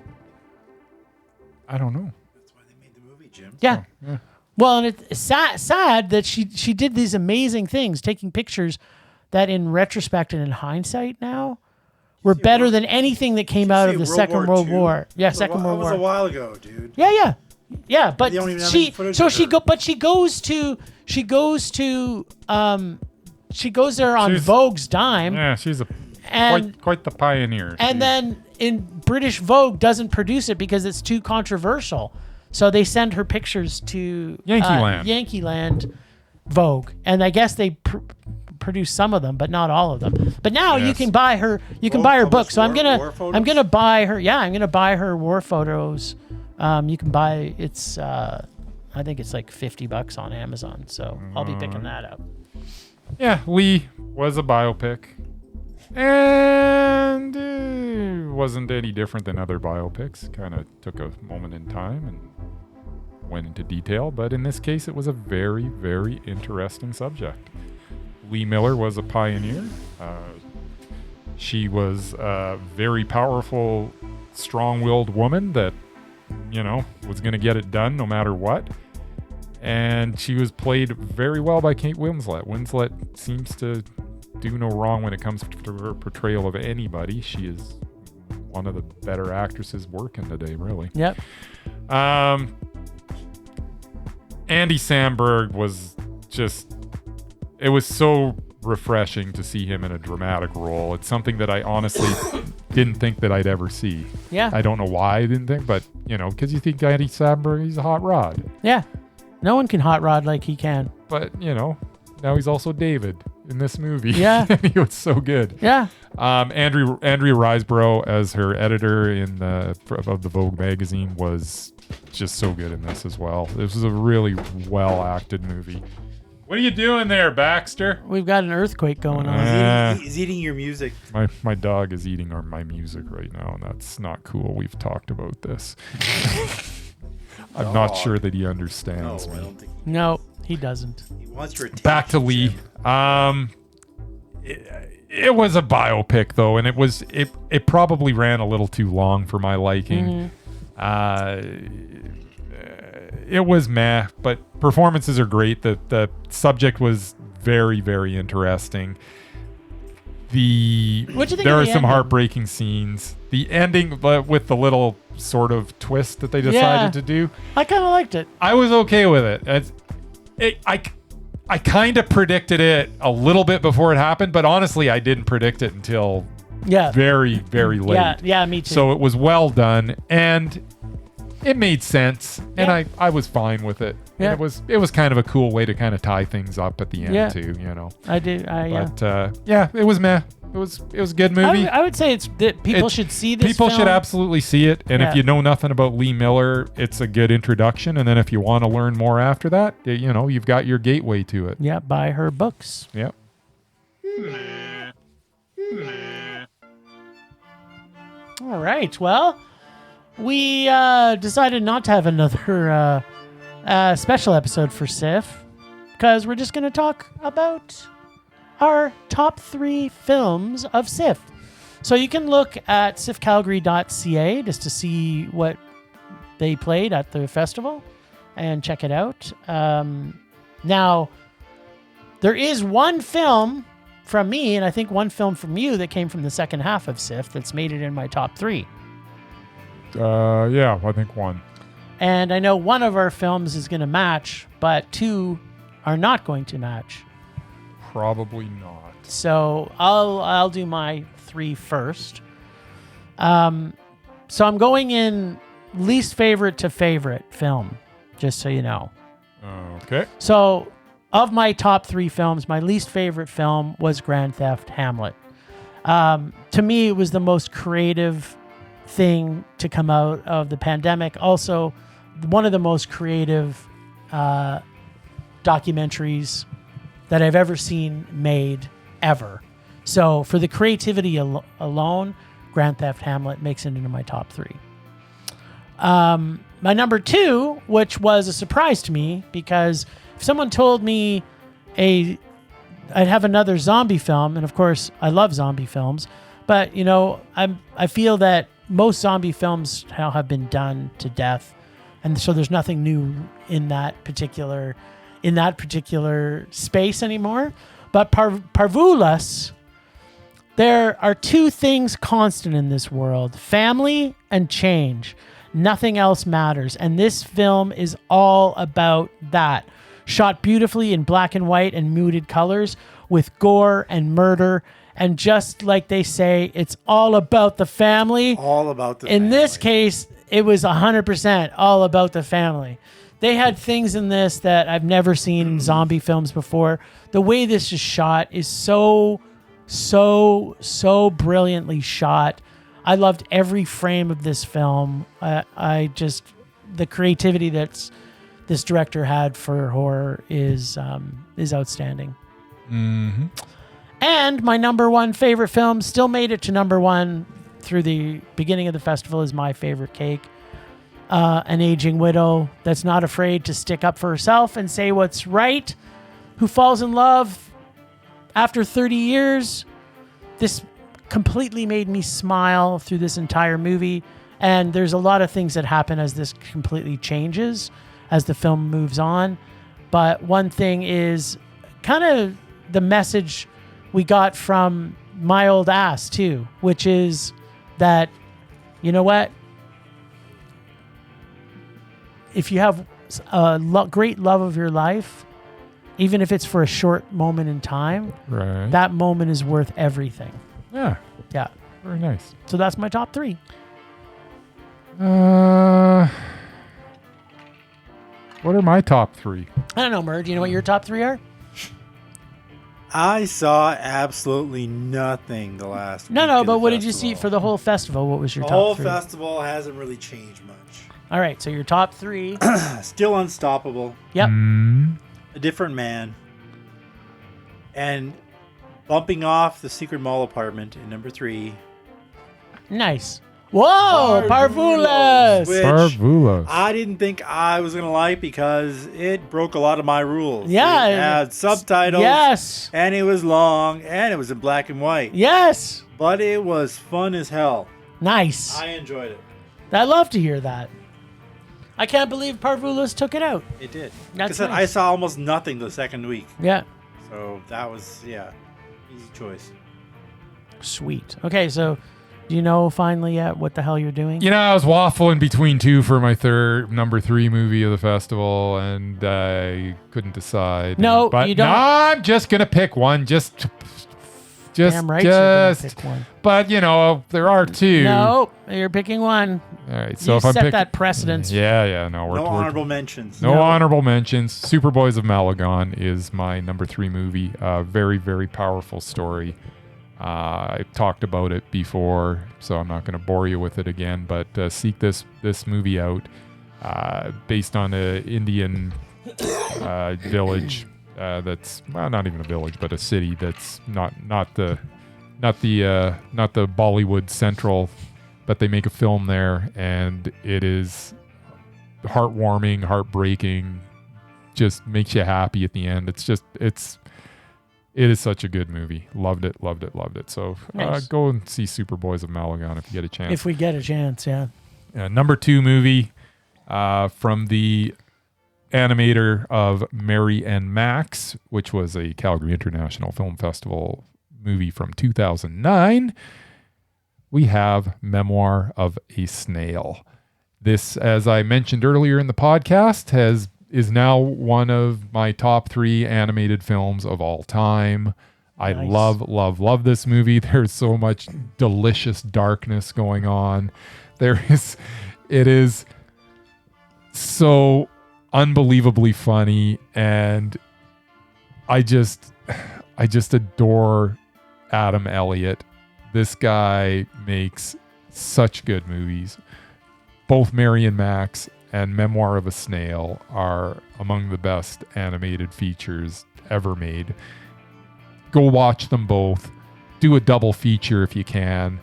I don't know. That's why they made the movie, Jim. Yeah. Well, and it's sad that she did these amazing things, taking pictures that in retrospect and in hindsight now were better than anything that came out of the Second World II? War. Yeah, Second World That was a War. while ago, dude. Yeah. But They don't even have any she footage so of she her. go but she goes there on She's- Vogue's dime. Yeah, she's And quite the pioneer. and then in British Vogue doesn't produce it because it's too controversial. So they send her pictures to Yankeeland Vogue, and I guess they produce some of them, but not all of them. But now you Yes. can buy her. You can Vogue buy her book. published So I'm war photos? gonna buy her. Yeah, I'm gonna buy her war photos. You can buy it's. I think it's like $50 on Amazon. So I'll be picking that up. Yeah, Lee was a biopic. And it wasn't any different than other biopics. Kind of took a moment in time and went into detail. But in this case, it was a very, very interesting subject. Lee Miller was a pioneer. She was a very powerful, strong-willed woman that, was going to get it done no matter what. And she was played very well by Kate Winslet. Winslet seems to do no wrong when it comes to her portrayal of anybody. She is one of the better actresses working today, really. Yep. Andy Samberg was just, it was so refreshing to see him in a dramatic role. It's something that I honestly didn't think that I'd ever see. Yeah. I don't know why I didn't think, but, because you think Andy Samberg, he's a hot rod. Yeah. No one can hot rod like he can. But, now he's also David in this movie. Yeah. He was so good. Yeah. Andrea Riseborough as her editor of the Vogue magazine was just so good in this as well. This was a really well acted movie. What are you doing there, Baxter? We've got an earthquake going on. He's eating your music. My dog is eating my music right now, and that's not cool. We've talked about this. I'm not sure that he understands No, I me. don't think No, he doesn't. he wants your attention. Back to Lee. It was a biopic though, and it probably ran a little too long for my liking. It was meh, but performances are great. The subject was very, very interesting. What'd you think There of are the some ending? heartbreaking scenes. The ending with the little sort of twist that they decided to do, I kind of liked it. I was okay with it. I kind of predicted it a little bit before it happened, but honestly, I didn't predict it until Yeah. very, very late. Yeah, me too. So it was well done, and it made sense, and Yeah. I was fine with it. Yeah. And it was kind of a cool way to kind of tie things up at the end Yeah. too, I do. Yeah. But it was meh. It was a good movie. I would say it's that people should see this. People film. should absolutely see it, and Yeah. if you know nothing about Lee Miller, it's a good introduction. And then if you want to learn more after that, you've got your gateway to it. Yeah, buy her books. Yep. All right. Well, we decided not to have another special episode for SIF because we're just going to talk about our top 3 films of SIF. So you can look at sifcalgary.ca just to see what they played at the festival and check it out. Now, there is one film from me, and I think one film from you that came from the second half of SIF that's made it in my top 3. Yeah, I think one. And I know one of our films is going to match, but 2 are not going to match. Probably not. So I'll do my 3 first. So I'm going in least favorite to favorite film, just so you know. Okay. So of my top 3 films, my least favorite film was Grand Theft Hamlet. To me, it was the most creative thing to come out of the pandemic. Also, one of the most creative documentaries that I've ever seen made ever. So for the creativity alone, Grand Theft Hamlet makes it into my top 3. My number 2, which was a surprise to me, because if someone told me I'd have another zombie film, and of course I love zombie films, but I feel that most zombie films now have been done to death, and so there's nothing new in that particular space anymore. But Parvulas There are two things constant in this world: family and change. Nothing else matters. And this film is all about that. Shot beautifully in black and white and muted colors with gore and murder. And just like they say, it's all about the family. All about the In family. this case, it was 100% all about the family. They had things in this that I've never seen in zombie films before. The way this is shot is so brilliantly shot. I loved every frame of this film. The creativity that's this director had for horror is outstanding. Mm-hmm. And my number one favorite film still made it to number one through the beginning of the festival is My Favorite Cake. An aging widow that's not afraid to stick up for herself and say what's right, who falls in love after 30 years. This completely made me smile through this entire movie. And there's a lot of things that happen as this completely changes as the film moves on. But one thing is kind of the message we got from my old ass too, which is that, you know what? If you have a great love of your life, even if it's for a short moment in time, Right. that moment is worth everything. Yeah. Yeah. Very nice. So that's my top three. What are my top three? I don't know, Murd. Do you know what your top three are? I saw absolutely nothing the last week No, of but the what did you see festival. for the whole festival? What was your The top whole three? festival hasn't really changed much. All right, so your top three. Still Unstoppable, Yep. A Different Man, and bumping off The Secret Mall Apartment in number 3. Nice. Whoa, Parvulas. Which Parvulas. I didn't think I was going to like because it broke a lot of my rules. Yeah. It had subtitles. Yes. And it was long, and it was in black and white. Yes. But it was fun as hell. Nice. I enjoyed it. I'd love to hear that. I can't believe Parvulas took it out. It did. That's Like I said, nice. I saw almost nothing the second week. Yeah. So that was, easy choice. Sweet. Okay, so do you know finally yet what the hell you're doing? You know, I was waffling between two for my number 3 movie of the festival, and I couldn't decide. No, but you don't. No, I'm just gonna pick one. Just. Damn right you're gonna pick one. But you know, there are two. No, you're picking one. All right. So You if I set pick that precedence. Yeah. No, No honorable mentions. No No. honorable mentions. Superboys of Malagon is my number 3 movie. Very, very powerful story. I've talked about it before, so I'm not going to bore you with it again. But seek this movie out. Based on an Indian village that's not even a village, but a city that's not the Bollywood Central. But they make a film there, and it is heartwarming, heartbreaking, just makes you happy at the end. It is such a good movie. Loved it. So Nice. go and see Superboys of Malagon if you get a chance. If we get a chance, yeah. Number 2 movie from the animator of Mary and Max, which was a Calgary International Film Festival movie from 2009. We have Memoir of a Snail. This, as I mentioned earlier in the podcast, is now one of my top 3 animated films of all time. I Nice. love this movie. There's so much delicious darkness going on. It is so unbelievably funny, and I just adore Adam Elliott. This guy makes such good movies. Both Mary and Max and Memoir of a Snail are among the best animated features ever made. Go watch them both. Do a double feature if you can.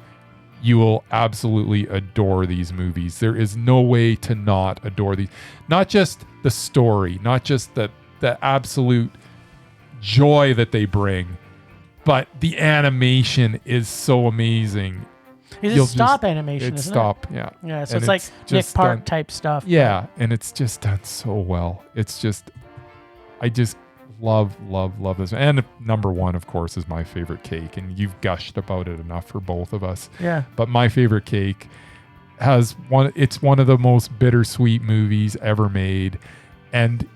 You will absolutely adore these movies. There is no way to not adore these. Not just the story, not just the absolute joy that they bring, but the animation is so amazing. Is You'll it stop just- animation, It's isn't stop, it? yeah. Yeah, so And it's like Nick just Park done- type stuff. Yeah, and it's just done so well. It's just, I just love this. And number one, of course, is my favorite cake, and you've gushed about it enough for both of us. Yeah. But my favorite cake it's one of the most bittersweet movies ever made. And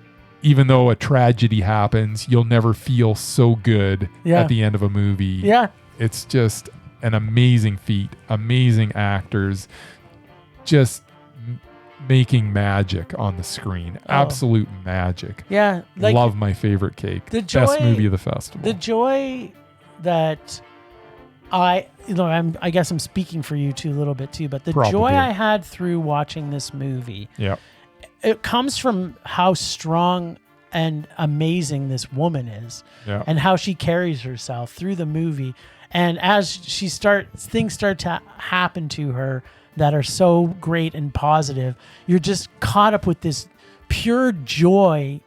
even though a tragedy happens, you'll never feel so good at the end of a movie. Yeah. It's just an amazing feat, amazing actors, just making magic on the screen. Absolute magic. Yeah. Love my favorite cake. Best movie of the festival. The joy that I guess I'm speaking for you two a little bit too, but the joy I had through watching this movie, it comes from how strong and amazing this woman is, and how she carries herself through the movie. And as things start to happen to her that are so great and positive, you're just caught up with this pure joy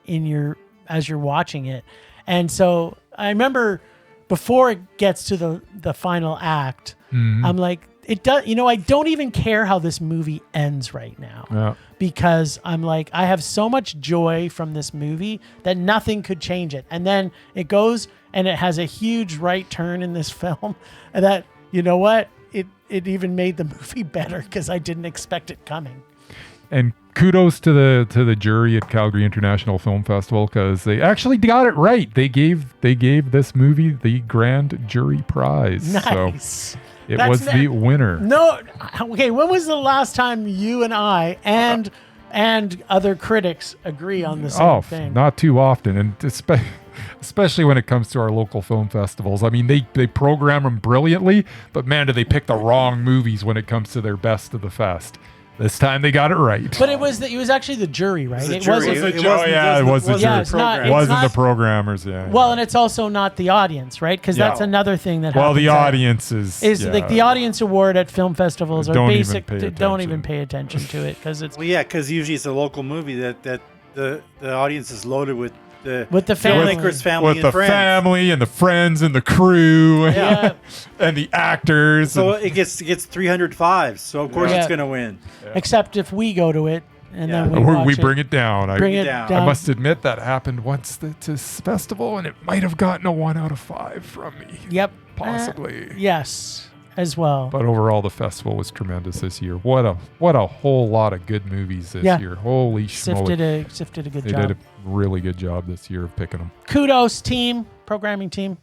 as you're watching it. And so I remember before it gets to the final act, I'm like, it does. I don't even care how this movie ends right now, because I'm like, I have so much joy from this movie that nothing could change it. And then it goes and it has a huge right turn in this film, and that, you know what, it even made the movie better because I didn't expect it coming. And kudos to the jury at Calgary International Film Festival, because they actually got it right. They gave this movie the grand jury prize. Nice. So it was the winner. No, okay. When was the last time you and I and other critics agree on the same thing? Not too often, and especially when it comes to our local film festivals. I mean, they program them brilliantly, but man, do they pick the wrong movies when it comes to their best of the fest. This time they got it right. But it was actually the jury, right? It wasn't the jury. It was the jury. It's not, It wasn't the programmers. Yeah. Well, and it's also not the audience, right? Because that's another thing that happens. Well, the audience is like the audience award at film festivals don't are even basic. pay Don't even pay attention to it because it's because usually it's a local movie that the audience is loaded with the family, filmmakers, family, with and the friends. family and the friends and the crew, and the actors. So it gets 305. So of course it's gonna win. Except if we go to it and then we bring it down. Bring it down. I must admit that happened once to this festival, and it might have gotten a 1 out of 5 from me. Yep, possibly. Yes, as well. But overall, the festival was tremendous this year. What a whole lot of good movies this year. Holy schmoly. Sifted a good job. They did a really good job this year of picking them. Kudos, programming team.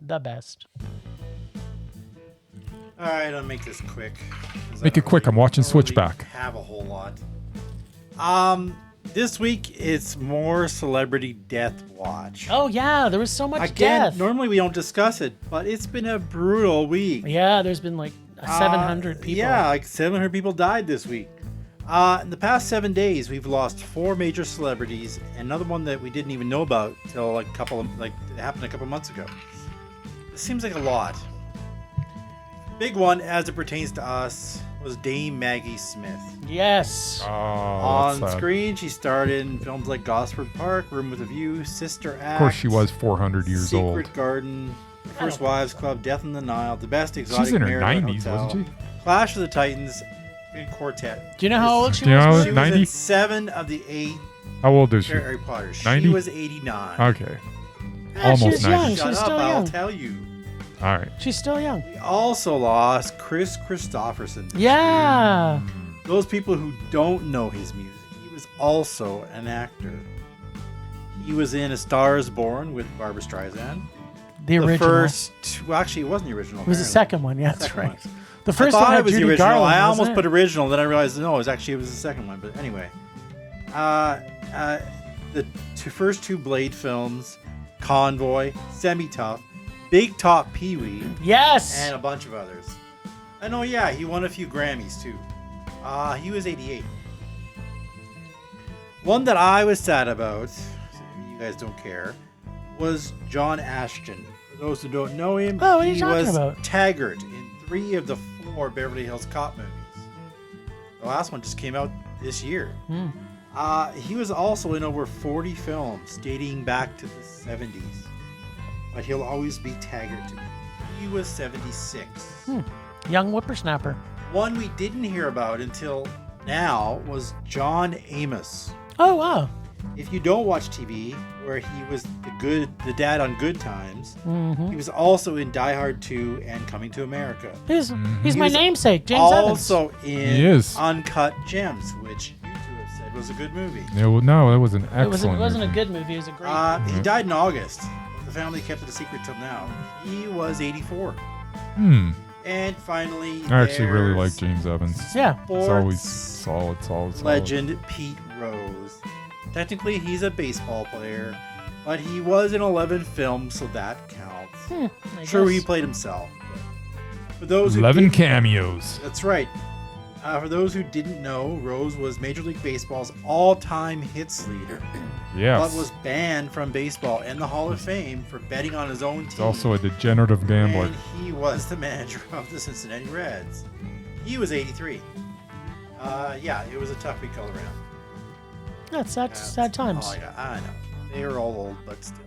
The best. All right, I'll make this quick. Make it quick. I'm watching Switchback. Have a whole lot. This week it's more celebrity death watch. Oh yeah, there was so much Again, death. Normally we don't discuss it, but it's been a brutal week. Yeah, there's been like 700 people. Yeah, like 700 people died this week. In the past 7 days, we've lost 4 major celebrities, and another one that we didn't even know about till it happened a couple months ago. It seems like a lot. Big one, as it pertains to us, was Dame Maggie Smith. Yes. On screen, she starred in films like Gosford Park, Room with a View, Sister Act. Of course, she was 400 years old. Secret Garden, The First Wives Club, Death in the Nile, The Best Exotic She's in her Marriott 90s, Hotel, wasn't she? Clash of the Titans, and Quartet. Do you know how old she Do you was? know? She 90? was in 7 of the 8 How old is she? Harry Potter. 90? She was 89. Okay. She was Almost 90. young. Shut She's up, still I'll young. tell you. All right. She's still young. We also lost Chris Christopherson. Yeah. Those people who don't know his music, he was also an actor. He was in A Star Is Born with Barbra Streisand. The original. Actually, it wasn't the original. It was the second one. Yeah, that's Second right. one. The first I thought one had it was Judy the original. Garland. I almost wasn't put it? original, then I realized no, it was the second one. But anyway, the first 2 Blade films, Convoy, Semi-Tough, Big Top Pee-wee, Yes. and a bunch of others. And oh yeah, he won a few Grammys too. He was 88. One that I was sad about, you guys don't care, was John Ashton. For those who don't know him, Oh, what are you he talking was about? Taggart in 3 of the 4 Beverly Hills Cop movies. The last one just came out this year. He was also in over 40 films dating back to the 70s. But he'll always be Taggart to me. He was 76. Young whippersnapper. One we didn't hear about until now was John Amos. Oh wow. if you don't watch TV, where he was the dad on Good Times, Mm-hmm. he was also in Die Hard 2 and Coming to America. He's He my was namesake, James Evans. Also He in is. Uncut Gems, which you two have said was a good movie. Yeah, well, no, that was an excellent. It wasn't a movie. good movie. It was a great. He died in August. The family kept it a secret till now. He was 84. And finally, I actually really there's like James Evans. Yeah. It's always sports solid. legend Pete Rose. Technically, he's a baseball player, but he was in 11 films, so that counts. Sure, he played himself. But for those who 11 didn't- cameos. That's right. For those who didn't know, Rose was Major League Baseball's all-time hits leader, Yes. but was banned from baseball and the Hall of Fame for betting on his own team. He's also a degenerative gambler. And he was the manager of the Cincinnati Reds. He was 83. Yeah, it was a tough week all around. That's sad times. Oh, yeah, I know. They were all old, but still.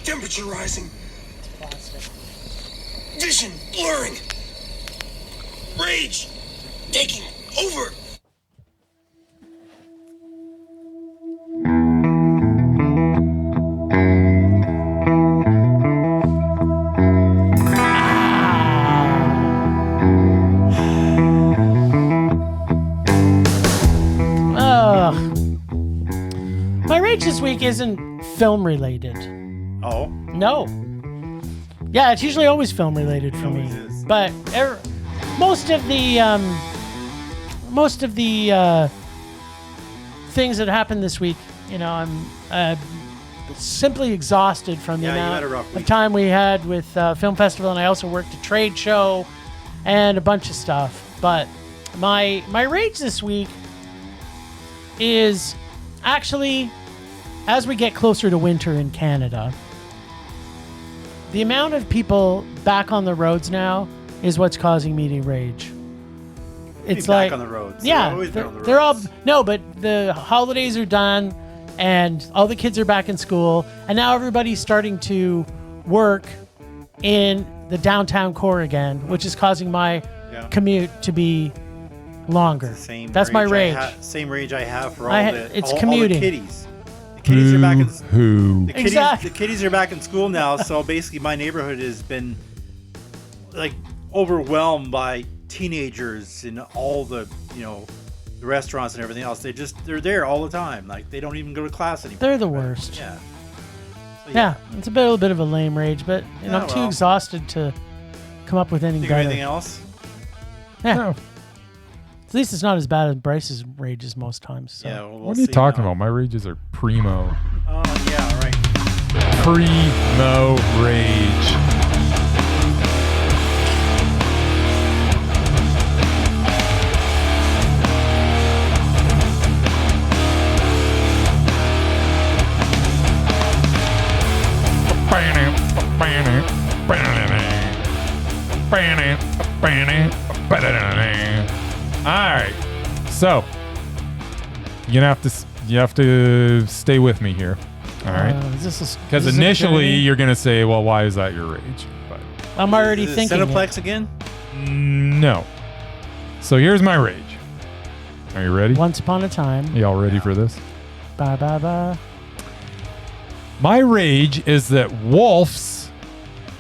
Temperature rising. Vision blurring. Rage taking over. My rage this week isn't film related. Oh, No. Yeah, it's usually always film related for me. always is. But most of the things that happened this week, I'm simply exhausted from the Yeah, you amount had a rough of week. time we had with film festival, and I also worked a trade show and a bunch of stuff. But my rage this week is actually, as we get closer to winter in Canada, the amount of people back on the roads now is what's causing me to rage. It's back like on the roads. Yeah, They've always been on the they're all roads. no, but the holidays are done, and all the kids are back in school, and now everybody's starting to work in the downtown core again, which is causing my commute to be longer. That's my rage. Same rage I have for it's all commuting. the kiddies. The kiddies are back in Who? the kiddies, Exactly. the kiddies are back in school now, so basically my neighborhood has been like overwhelmed by teenagers in all the the restaurants and everything else. They're there all the time. Like they don't even go to class anymore. They're the worst. Yeah. So, Yeah, it's a little bit of a lame rage, but I'm too exhausted to come up with anything Think of better. anything else? Yeah. No. At least it's not as bad as Bryce's rages most times. So. Yeah. Well, What are you talking about? My rages are primo. Oh yeah, right. Primo rage. Alright, so you have to stay with me here. All right, because initially you're gonna say, "Well, why is that your rage?" But I'm already Is it thinking. Cineplex again? no. So here's my rage. Are you ready? Once upon a time. Y'all ready for this? Ba ba ba. My rage is that Wolves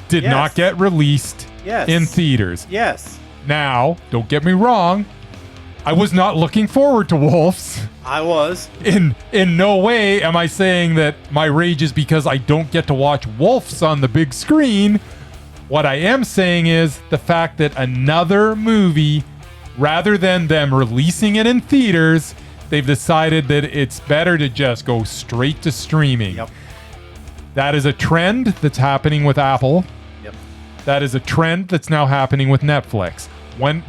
did Yes. not get released Yes. in theaters. Yes. Now, don't get me wrong. I was not looking forward to Wolves. I was. In no way am I saying that my rage is because I don't get to watch Wolves on the big screen. What I am saying is the fact that another movie, rather than them releasing it in theaters, they've decided that it's better to just go straight to streaming. Yep. That is a trend that's happening with Apple. Yep. That is a trend that's now happening with Netflix.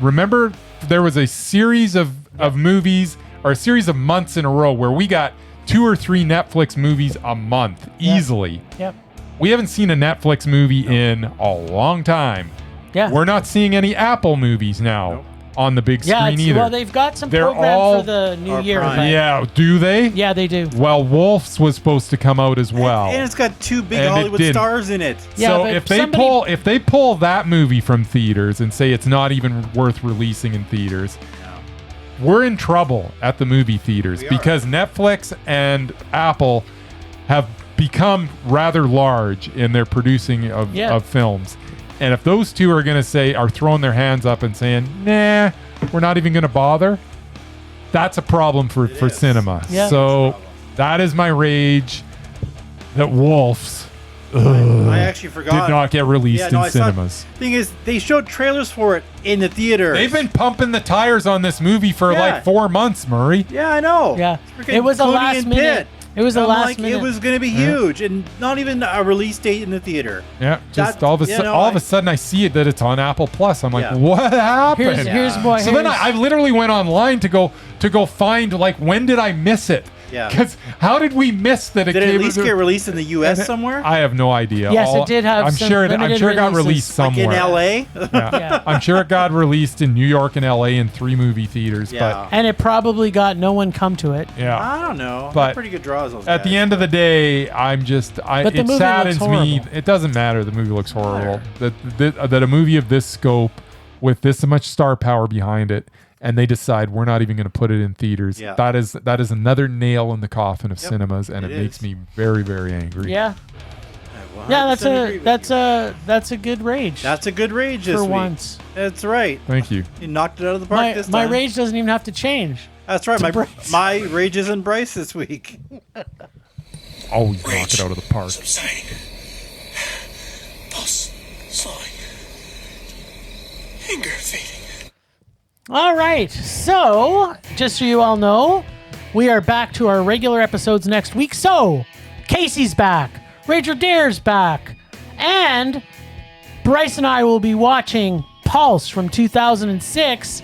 Remember there was a series of movies or a series of months in a row where we got 2 or 3 Netflix movies a month easily. Yep. We haven't seen a Netflix movie in a long time. Yeah. We're not seeing any Apple movies now. Nope. on the big Yeah, screen either. well, they've got some They're program all- for the new year. Prime. but- Yeah, do they? Yeah, they do. Well, Wolf's was supposed to come out as well. And it's got 2 big And it Hollywood didn't. stars in it. Yeah, So but if they somebody- pull that movie from theaters and say it's not even worth releasing in theaters, we're in trouble at the movie theaters We are. because Netflix and Apple have become rather large in their producing of films. And if those two are throwing their hands up and saying, nah, we're not even going to bother, that's a problem for is. cinema. Yeah. So that is my rage that Wolf's I actually forgot. did not get released Yeah, no, in I saw- cinemas. Thing is, they showed trailers for it in the theater. They've been pumping the tires on this movie for Yeah. like 4 months, Murray. Yeah, I know. Yeah. Freaking It was a Clooney last and minute. Pitt. It was a I'm last like, minute. It was going to be huge, and not even a release date in the theater. Yeah, just That- all of a you sudden, know, all of a sudden, I see it that it's on Apple Plus. I'm like, Yeah. what happened? Here's what. So then I literally went online to go find like when did I miss it? Yeah. Because how did we miss that? Did it came at least get released in the U.S. somewhere? I have no idea. Yes, it did have I'm some sure. I'm limited sure it got releases. released Like somewhere. in L.A.? Yeah. I'm sure it got released in New York and L.A. in 3 movie theaters. Yeah. and it probably got no one come to it. But yeah. I don't know. But They're pretty good draws, those At the guys. end of the day, I'm just. But the It movie saddens looks me. horrible. It doesn't matter. The movie looks horrible. That a movie of this scope, with this much star power behind it, and they decide we're not even going to put it in theaters. Yeah. That is another nail in the coffin of Yep, cinemas, and it it makes is. me very, very angry. Yeah. I Yeah, 100% agree with that's a good rage. That's a good rage this for week. once. That's right. Thank you. You knocked it out of the park My this my time. rage doesn't even have to change. That's right. My, Bryce. my rage is in Bryce this week. Always knock it out of the park. Subsiding. Pulse slowing. Anger fading. All right. So, just so you all know, we are back to our regular episodes next week. So, Casey's back. Rager Dare's back. And Bryce and I will be watching Pulse from 2006.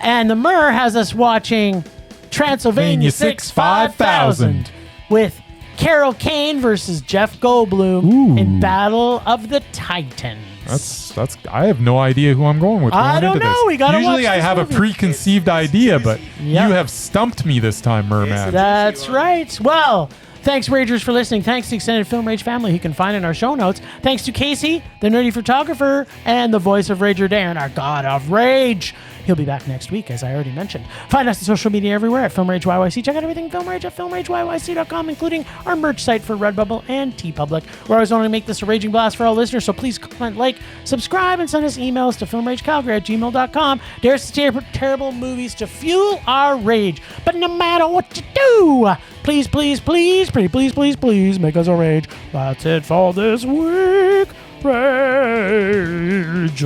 And the Mur has us watching Transylvania 6 5000 with Carol Kane versus Jeff Goldblum in Battle of the Titans. That's. I have no idea who I'm going with. I going don't into know. this. We gotta Usually watch I this have movie. a preconceived idea, but Yeah. you have stumped me this time, Merman. That's right. Well, thanks, Ragers, for listening. Thanks to the Extended Film Rage family who can find in our show notes. Thanks to Casey, the nerdy photographer, and the voice of Rager Darren, our god of rage. He'll be back next week, as I already mentioned. Find us on social media everywhere at Film Rage YYC. Check out everything Film Rage at filmrageyyc.com, including our merch site for Redbubble and TeePublic. We're always wanting to make this a raging blast for all listeners, so please comment, like, subscribe, and send us emails to filmragecalgary@gmail.com. Dare to terrible movies to fuel our rage. But no matter what you do, please, please, please, pretty please, please, please, make us a rage. That's it for this week. Rage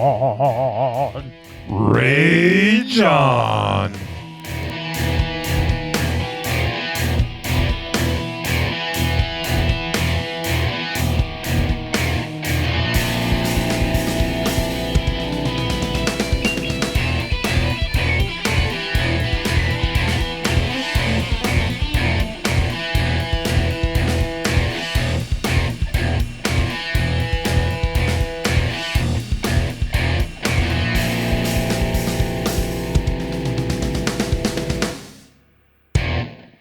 on. Rage on.